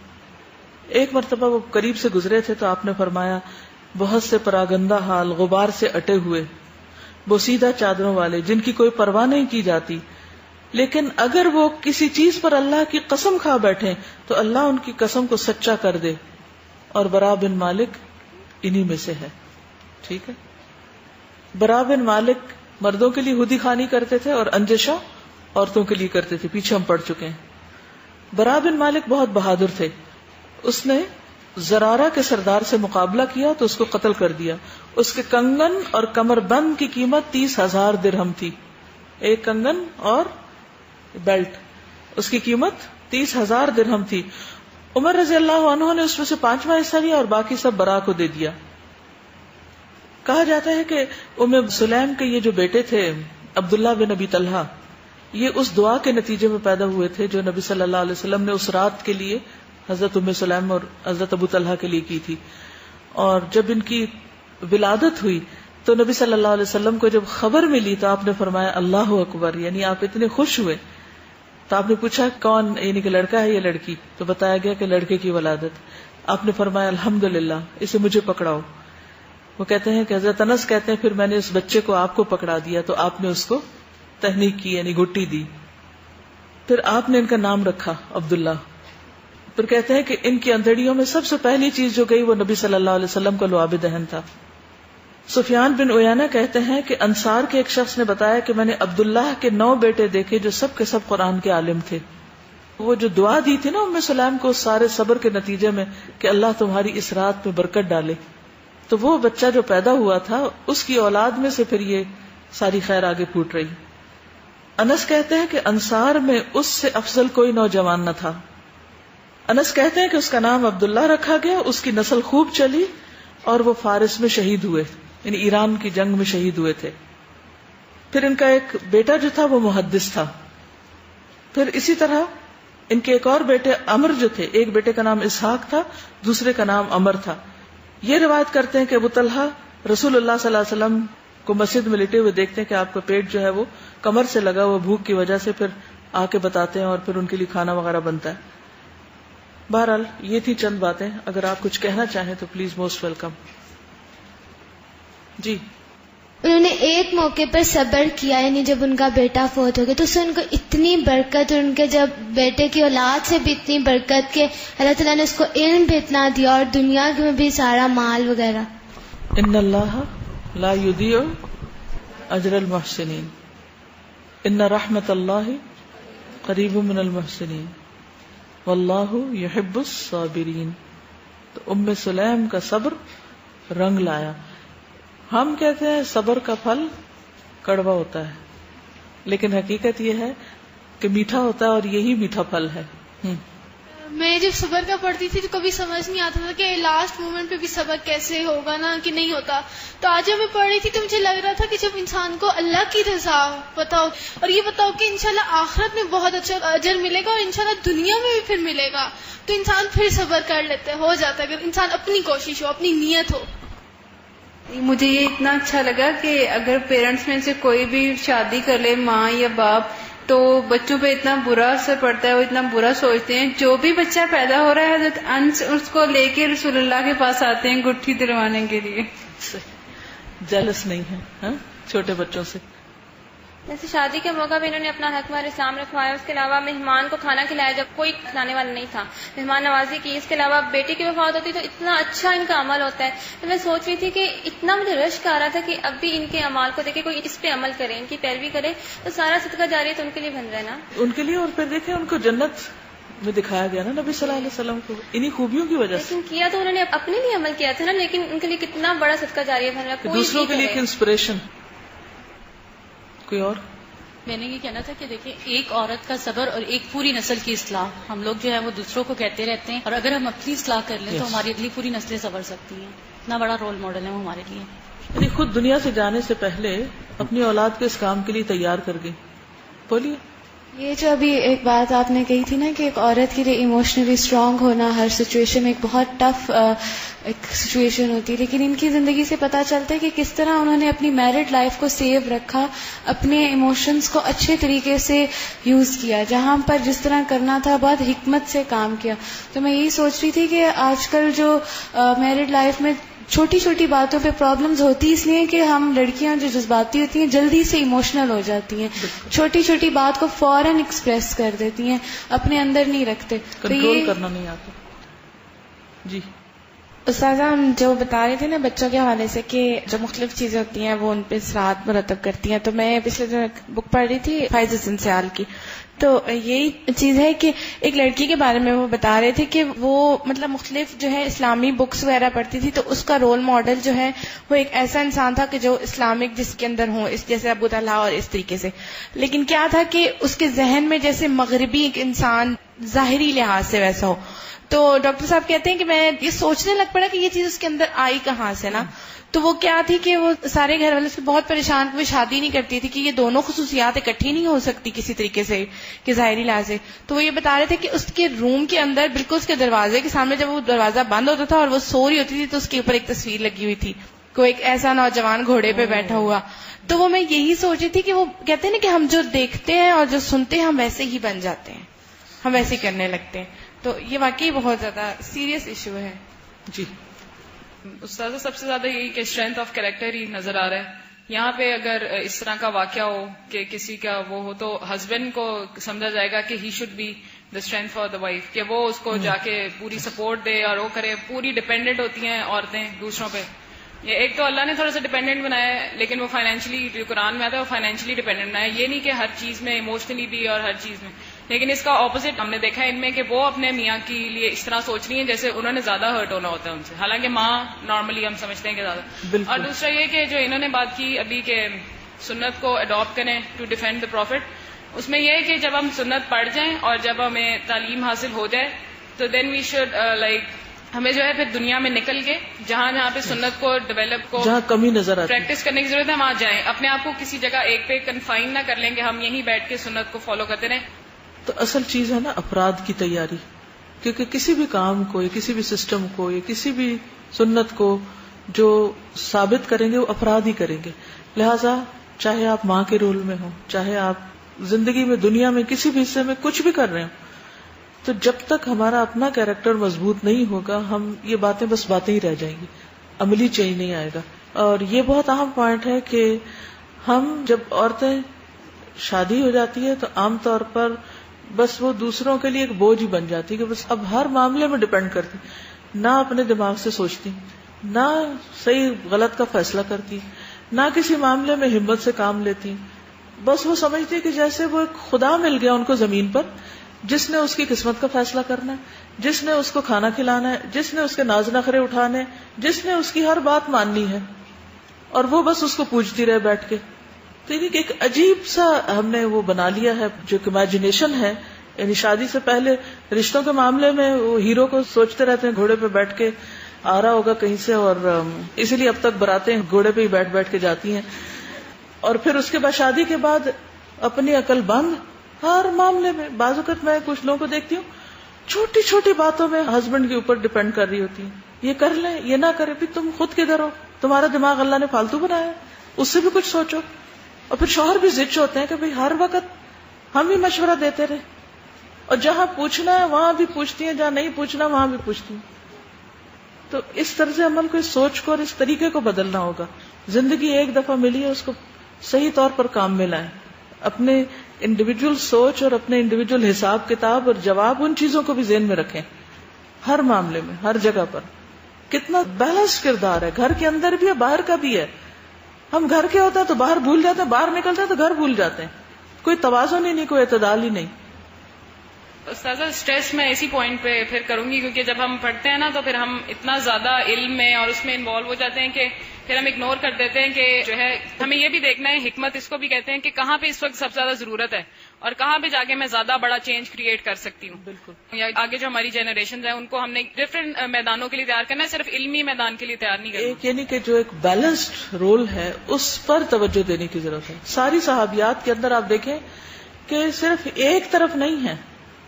ایک مرتبہ وہ قریب سے گزرے تھے تو آپ نے فرمایا بہت سے پراگندہ حال, غبار سے اٹے ہوئے, بوسیدہ چادروں والے, جن کی کوئی پرواہ نہیں کی جاتی, لیکن اگر وہ کسی چیز پر اللہ کی قسم کھا بیٹھے تو اللہ ان کی قسم کو سچا کر دے. اور برا بن مالک انہی میں سے ہے. ٹھیک ہے. برا بن مالک مردوں کے لیے ہودی خانی کرتے تھے اور انجشہ عورتوں کے لیے کرتے تھے. پیچھے ہم پڑھ چکے ہیں. برا بن مالک بہت بہادر تھے. اس نے زرارہ کے سردار سے مقابلہ کیا تو اس کو قتل کر دیا. اس کے کنگن اور کمر بند کی قیمت 30,000 درہم تھی. ایک کنگن اور بیلٹ, اس کی قیمت 30,000 درہم تھی. عمر رضی اللہ عنہ نے اس میں سے 5واں حصہ لیا اور باقی سب برا کو دے دیا. کہا جاتا ہے کہ ام سلیم کے یہ جو بیٹے تھے عبداللہ بن ابی طلحہ, یہ اس دعا کے نتیجے میں پیدا ہوئے تھے جو نبی صلی اللہ علیہ وسلم نے اس رات کے لیے حضرت ام سلیم اور حضرت ابو طلحہ کے لیے کی تھی. اور جب ان کی ولادت ہوئی تو نبی صلی اللہ علیہ وسلم کو جب خبر ملی تو آپ نے فرمایا اللہ اکبر, یعنی آپ اتنے خوش ہوئے. تو آپ نے پوچھا کون, یعنی کہ لڑکا ہے یا لڑکی؟ تو بتایا گیا کہ لڑکے کی ولادت. آپ نے فرمایا الحمدللہ, اسے مجھے پکڑاؤ. وہ کہتے ہیں کہ حضرت انس کہتے ہیں پھر میں نے اس بچے کو آپ کو پکڑا دیا تو آپ نے اس کو تہنیک کی, یعنی گٹی دی. پھر آپ نے ان کا نام رکھا عبداللہ. پھر کہتے ہیں کہ ان کی اندھڑیوں میں سب سے پہلی چیز جو گئی وہ نبی صلی اللہ علیہ وسلم کا لعاب دہن تھا. سفیان بن عیینہ کہتے ہیں کہ انصار کے ایک شخص نے بتایا کہ میں نے عبداللہ کے 9 بیٹے دیکھے جو سب کے سب قرآن کے عالم تھے. وہ جو دعا دی تھی نا ام سلیم کو اس سارے صبر کے نتیجے میں کہ اللہ تمہاری اس رات میں برکت ڈالے، تو وہ بچہ جو پیدا ہوا تھا اس کی اولاد میں سے پھر یہ ساری خیر آگے پھوٹ رہی. انس کہتے ہیں کہ انصار میں اس سے افضل کوئی نوجوان نہ تھا. انس کہتے ہیں کہ اس کا نام عبداللہ رکھا گیا، اس کی نسل خوب چلی اور وہ فارس میں شہید ہوئے، یعنی ایران کی جنگ میں شہید ہوئے تھے. پھر ان کا ایک بیٹا جو تھا وہ محدث تھا. پھر اسی طرح ان کے ایک اور بیٹے عمر جو تھے، ایک بیٹے کا نام اسحاق تھا، دوسرے کا نام عمر تھا. یہ روایت کرتے ہیں کہ ابو طلحہ رسول اللہ صلی اللہ علیہ وسلم کو مسجد میں لیٹے ہوئے دیکھتے ہیں کہ آپ کا پیٹ جو ہے وہ کمر سے لگا ہوا بھوک کی وجہ سے، پھر آ کے بتاتے ہیں اور پھر ان کے لیے کھانا وغیرہ بنتا ہے. بہرحال یہ تھی چند باتیں، اگر آپ کچھ کہنا چاہیں تو پلیز موسٹ ویلکم. جی. انہوں نے ایک موقع پر صبر کیا، یعنی جب ان کا بیٹا فوت ہو گیا تو اس سے ان کو اتنی برکت، اور ان کے جب بیٹے کی اولاد سے بھی اتنی برکت کہ اللہ تعالیٰ نے اس کو علم بھی اتنا دیا اور دنیا میں بھی سارا مال وغیرہ. ان اللہ لا یضیع اجر المحسنین ان رحمت اللہ قریب من المحسنین واللہ یحب الصابرین. تو ام سلیم کا صبر رنگ لایا. ہم کہتے ہیں صبر کا پھل کڑوا ہوتا ہے، لیکن حقیقت یہ ہے کہ میٹھا ہوتا ہے اور یہی میٹھا پھل ہے. میں جب صبر کا پڑھتی تھی تو کبھی سمجھ نہیں آتا تھا کہ لاسٹ مومنٹ پہ بھی صبر کیسے ہوگا نا کہ نہیں ہوتا. تو آج جب میں پڑھ رہی تھی تو مجھے لگ رہا تھا کہ جب انسان کو اللہ کی رضا بتاؤ اور یہ بتاؤ کہ انشاءاللہ آخرت میں بہت اچھا اجر ملے گا اور انشاءاللہ دنیا میں بھی پھر ملے گا، تو انسان پھر صبر کر لیتے ہو جاتا ہے اگر انسان اپنی کوشش ہو، اپنی نیت ہو. مجھے یہ اتنا اچھا لگا کہ اگر پیرنٹس میں سے کوئی بھی شادی کر لے، ماں یا باپ، تو بچوں پہ اتنا برا اثر پڑتا ہے، وہ اتنا برا سوچتے ہیں. جو بھی بچہ پیدا ہو رہا ہے حضرت انس اس کو لے کے رسول اللہ کے پاس آتے ہیں گٹھی دلوانے کے لیے. جیلس نہیں ہے چھوٹے بچوں سے. جیسے شادی کے موقع پہ انہوں نے اپنا حق مار اسلام رکھوایا، اس کے علاوہ مہمان کو کھانا کھلایا جب کوئی کھلانے والا نہیں تھا، مہمان نوازی کی. اس کے علاوہ بیٹی کی وفات ہوتی تو اتنا اچھا ان کا عمل ہوتا ہے. تو میں سوچ رہی تھی کہ اتنا مجھے رشک آ رہا تھا کہ اب بھی ان کے اعمال کو دیکھے، کوئی اس پہ عمل کرے، ان کی پیروی کرے، تو سارا صدقہ جاریہ تو ان کے لیے بن رہا ہے نا، ان کے لیے. اور پھر دیکھیں ان کو جنت میں دکھایا گیا نا نبی صلی اللہ علیہ وسلم کو انہی خوبیوں کی وجہ سے. لیکن کیا تو انہوں نے اپنے لیے عمل کیا تھا نا، لیکن ان کے لیے کتنا بڑا صدقہ جاریہ بن رہا ہے. دوسروں کے لیے ایک انسپریشن. کوئی اور؟ میں نے یہ کہنا تھا کہ دیکھیں ایک عورت کا صبر اور ایک پوری نسل کی اصلاح، ہم لوگ جو ہے وہ دوسروں کو کہتے رہتے ہیں، اور اگر ہم اپنی اصلاح کر لیں تو ہماری اگلی پوری نسلیں صبر سکتی ہیں. اتنا بڑا رول ماڈل ہے وہ ہمارے لیے. یعنی خود دنیا سے جانے سے پہلے اپنی اولاد کو اس کام کے لیے تیار کر گئی. بولیے. یہ جو ابھی ایک بات آپ نے کہی تھی نا کہ ایک عورت کے لیے ایموشنلی اسٹرانگ ہونا ہر سچویشن میں ایک بہت ٹف ایک سچویشن ہوتی ہے، لیکن ان کی زندگی سے پتہ چلتا ہے کہ کس طرح انہوں نے اپنی میرڈ لائف کو سیو رکھا، اپنے ایموشنز کو اچھے طریقے سے یوز کیا، جہاں پر جس طرح کرنا تھا بہت حکمت سے کام کیا. تو میں یہی سوچ رہی تھی کہ آج کل جو میرڈ لائف میں چھوٹی چھوٹی باتوں پہ پرابلمز ہوتی اس لیے کہ ہم لڑکیاں جو جذباتی ہوتی ہیں جلدی سے ایموشنل ہو جاتی ہیں، چھوٹی چھوٹی بات کو فوراً ایکسپریس کر دیتی ہیں، اپنے اندر نہیں رکھتے، کنٹرول کرنا نہیں آتا. جی استاذہ، ہم جو بتا رہے تھے نا بچوں کے حوالے سے کہ جو مختلف چیزیں ہوتی ہیں وہ ان پہ اثرات مرتب کرتی ہیں، تو میں پچھلے دن بک پڑھ رہی تھی فائز حسن سیال کی، تو یہی چیز ہے کہ ایک لڑکی کے بارے میں وہ بتا رہے تھے کہ وہ مطلب مختلف جو ہے اسلامی بکس وغیرہ پڑھتی تھی، تو اس کا رول ماڈل جو ہے وہ ایک ایسا انسان تھا کہ جو اسلامک جس کے اندر ہوں، اس جیسے ابو طلحہ اور اس طریقے سے، لیکن کیا تھا کہ اس کے ذہن میں جیسے مغربی ایک انسان ظاہری لحاظ سے ویسا ہو. تو ڈاکٹر صاحب کہتے ہیں کہ میں یہ سوچنے لگ پڑا کہ یہ چیز اس کے اندر آئی کہاں سے نا. تو وہ کیا تھی کہ وہ سارے گھر والے اس پہ بہت پریشان، وہ شادی نہیں کرتی تھی کہ یہ دونوں خصوصیات اکٹھی نہیں ہو سکتی کسی طریقے سے کہ ظاہری لحاظ سے. تو وہ یہ بتا رہے تھے کہ اس کے روم کے اندر بالکل اس کے دروازے کے سامنے جب وہ دروازہ بند ہوتا تھا اور وہ سو رہی ہوتی تھی تو اس کے اوپر ایک تصویر لگی ہوئی تھی، کوئی ایک ایسا نوجوان گھوڑے پہ بیٹھا ہوا. تو وہ میں یہی سوچ رہی تھی کہ وہ کہتے ہیں نا کہ ہم جو دیکھتے ہیں اور جو سنتے ہیں ہم ویسے ہی بن جاتے ہیں، ہم ویسے کرنے لگتے ہیں. تو یہ واقعی بہت زیادہ سیریس ایشو ہے. جی استاذہ، سب سے زیادہ یہی کہ اسٹرینتھ آف کریکٹر ہی نظر آ رہا ہے یہاں پہ. اگر اس طرح کا واقعہ ہو کہ کسی کا وہ ہو تو ہسبینڈ کو سمجھا جائے گا کہ he should be the strength for the wife کہ وہ اس کو جا کے پوری سپورٹ دے اور وہ کرے. پوری ڈپینڈنٹ ہوتی ہیں عورتیں دوسروں پہ. یہ ایک تو اللہ نے تھوڑا سا ڈپینڈنٹ بنایا ہے, لیکن وہ فائنینشلی, جو قرآن میں آتا ہے وہ فائنینشلی ڈپینڈنٹ بنایا ہے. یہ نہیں کہ ہر چیز میں, ایموشنلی بھی اور ہر چیز میں. لیکن اس کا اپوزٹ ہم نے دیکھا ہے ان میں کہ وہ اپنے میاں کے لیے اس طرح سوچ رہی ہیں جیسے انہوں نے زیادہ ہرٹ ہونا ہوتا ہے ان سے, حالانکہ ماں نارملی ہم سمجھتے ہیں کہ زیادہ. اور دوسرا یہ کہ جو انہوں نے بات کی ابھی کہ سنت کو اڈاپٹ کریں ٹو ڈیفینڈ دا پروفٹ, اس میں یہ ہے کہ جب ہم سنت پڑھ جائیں اور جب ہمیں تعلیم حاصل ہو جائے تو دین وی شوڈ ہمیں جو ہے پھر دنیا میں نکل کے جہاں پہ سنت کو ڈیولپ کو جہاں کمی نظر آتی پریکٹس کرنے کی ضرورت ہے وہاں جائیں. اپنے آپ کو کسی جگہ ایک پہ کنفائن نہ کر لیں کہ ہم یہیں بیٹھ کے سنت کو فالو کرتے رہیں. تو اصل چیز ہے نا افراد کی تیاری, کیونکہ کسی بھی کام کو یا کسی بھی سسٹم کو یا کسی بھی سنت کو جو ثابت کریں گے وہ افراد ہی کریں گے. لہذا چاہے آپ ماں کے رول میں ہوں, چاہے آپ زندگی میں دنیا میں کسی بھی حصے میں کچھ بھی کر رہے ہوں, تو جب تک ہمارا اپنا کیریکٹر مضبوط نہیں ہوگا ہم یہ باتیں بس باتیں ہی رہ جائیں گی, عملی چینج نہیں آئے گا. اور یہ بہت اہم پوائنٹ ہے کہ ہم جب عورتیں شادی ہو جاتی ہے تو عام طور پر بس وہ دوسروں کے لیے ایک بوجھ ہی بن جاتی کہ بس اب ہر معاملے میں ڈپینڈ کرتی, نہ اپنے دماغ سے سوچتی, نہ صحیح غلط کا فیصلہ کرتی, نہ کسی معاملے میں ہمت سے کام لیتی. بس وہ سمجھتی کہ جیسے وہ ایک خدا مل گیا ان کو زمین پر جس نے اس کی قسمت کا فیصلہ کرنا ہے, جس نے اس کو کھانا کھلانا ہے, جس نے اس کے ناز نخرے اٹھانے, جس نے اس کی ہر بات ماننی ہے, اور وہ بس اس کو پوجتی رہے بیٹھ کے. تو یعنی کہ ایک عجیب سا ہم نے وہ بنا لیا ہے جو کہ امیجنیشن ہے. یعنی شادی سے پہلے رشتوں کے معاملے میں وہ ہیرو کو سوچتے رہتے ہیں گھوڑے پہ بیٹھ کے آ رہا ہوگا کہیں سے, اور اسی لیے اب تک براتیں گھوڑے پہ ہی بیٹھ بیٹھ کے جاتی ہیں. اور پھر اس کے بعد شادی کے بعد اپنی عقل بند ہر معاملے میں. بعض اوقات میں کچھ لوگوں کو دیکھتی ہوں چھوٹی چھوٹی باتوں میں ہسبینڈ کے اوپر ڈپینڈ کر رہی ہوتی ہیں, یہ کر لیں یہ نہ کرے. بھی تم خود کدھر ہو, تمہارا دماغ اللہ نے فالتو بنایا, اس سے بھی کچھ سوچو. اور پھر شوہر بھی ضد ہوتے ہیں کہ بھئی ہر وقت ہم ہی مشورہ دیتے رہے, اور جہاں پوچھنا ہے وہاں بھی پوچھتی ہیں, جہاں نہیں پوچھنا وہاں بھی پوچھتی ہیں. تو اس طرز عمل کو, اس سوچ کو اور اس طریقے کو بدلنا ہوگا. زندگی ایک دفعہ ملی ہے, اس کو صحیح طور پر کام میں لائیں. اپنے انڈیویجول سوچ اور اپنے انڈیویجول حساب کتاب اور جواب ان چیزوں کو بھی ذہن میں رکھیں ہر معاملے میں, ہر جگہ پر. کتنا بیلنس کردار ہے, گھر کے اندر بھی ہے باہر کا بھی ہے. ہم گھر کے ہوتا ہے تو باہر بھول جاتے ہیں, باہر نکلتے ہیں تو گھر بھول جاتے ہیں. کوئی توازن ہی نہیں, کوئی اعتدال ہی نہیں. استاذہ اسٹریس میں اسی پوائنٹ پہ پھر کروں گی, کیونکہ جب ہم پڑھتے ہیں نا تو پھر ہم اتنا زیادہ علم میں اور اس میں انوالو ہو جاتے ہیں کہ پھر ہم اگنور کر دیتے ہیں کہ جو ہے ہمیں یہ بھی دیکھنا ہے, حکمت اس کو بھی کہتے ہیں, کہ کہاں پہ اس وقت سب سے زیادہ ضرورت ہے اور کہاں پہ جا کے میں زیادہ بڑا چینج کریٹ کر سکتی ہوں. بالکل. یا آگے جو ہماری جنریشن ہے ان کو ہم نے ڈفرینٹ میدانوں کے لیے تیار کرنا ہے, صرف علمی میدان کے لیے تیار نہیں کرنا. ایک یعنی کہ جو ایک بیلنسڈ رول ہے اس پر توجہ دینے کی ضرورت ہے. ساری صحابیات کے اندر آپ دیکھیں کہ صرف ایک طرف نہیں ہے,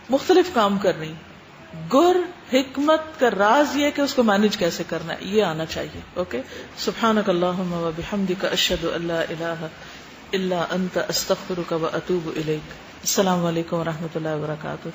مختلف کام کر رہی. گر حکمت کا راز یہ کہ اس کو مینج کیسے کرنا ہے یہ آنا چاہیے. اوکے, سبحانک اللہم و بحمدک اشہد ان لا الہ الا انت استغفرک و اتوب الیک. السلام علیکم و رحمۃ اللہ وبرکاتہ.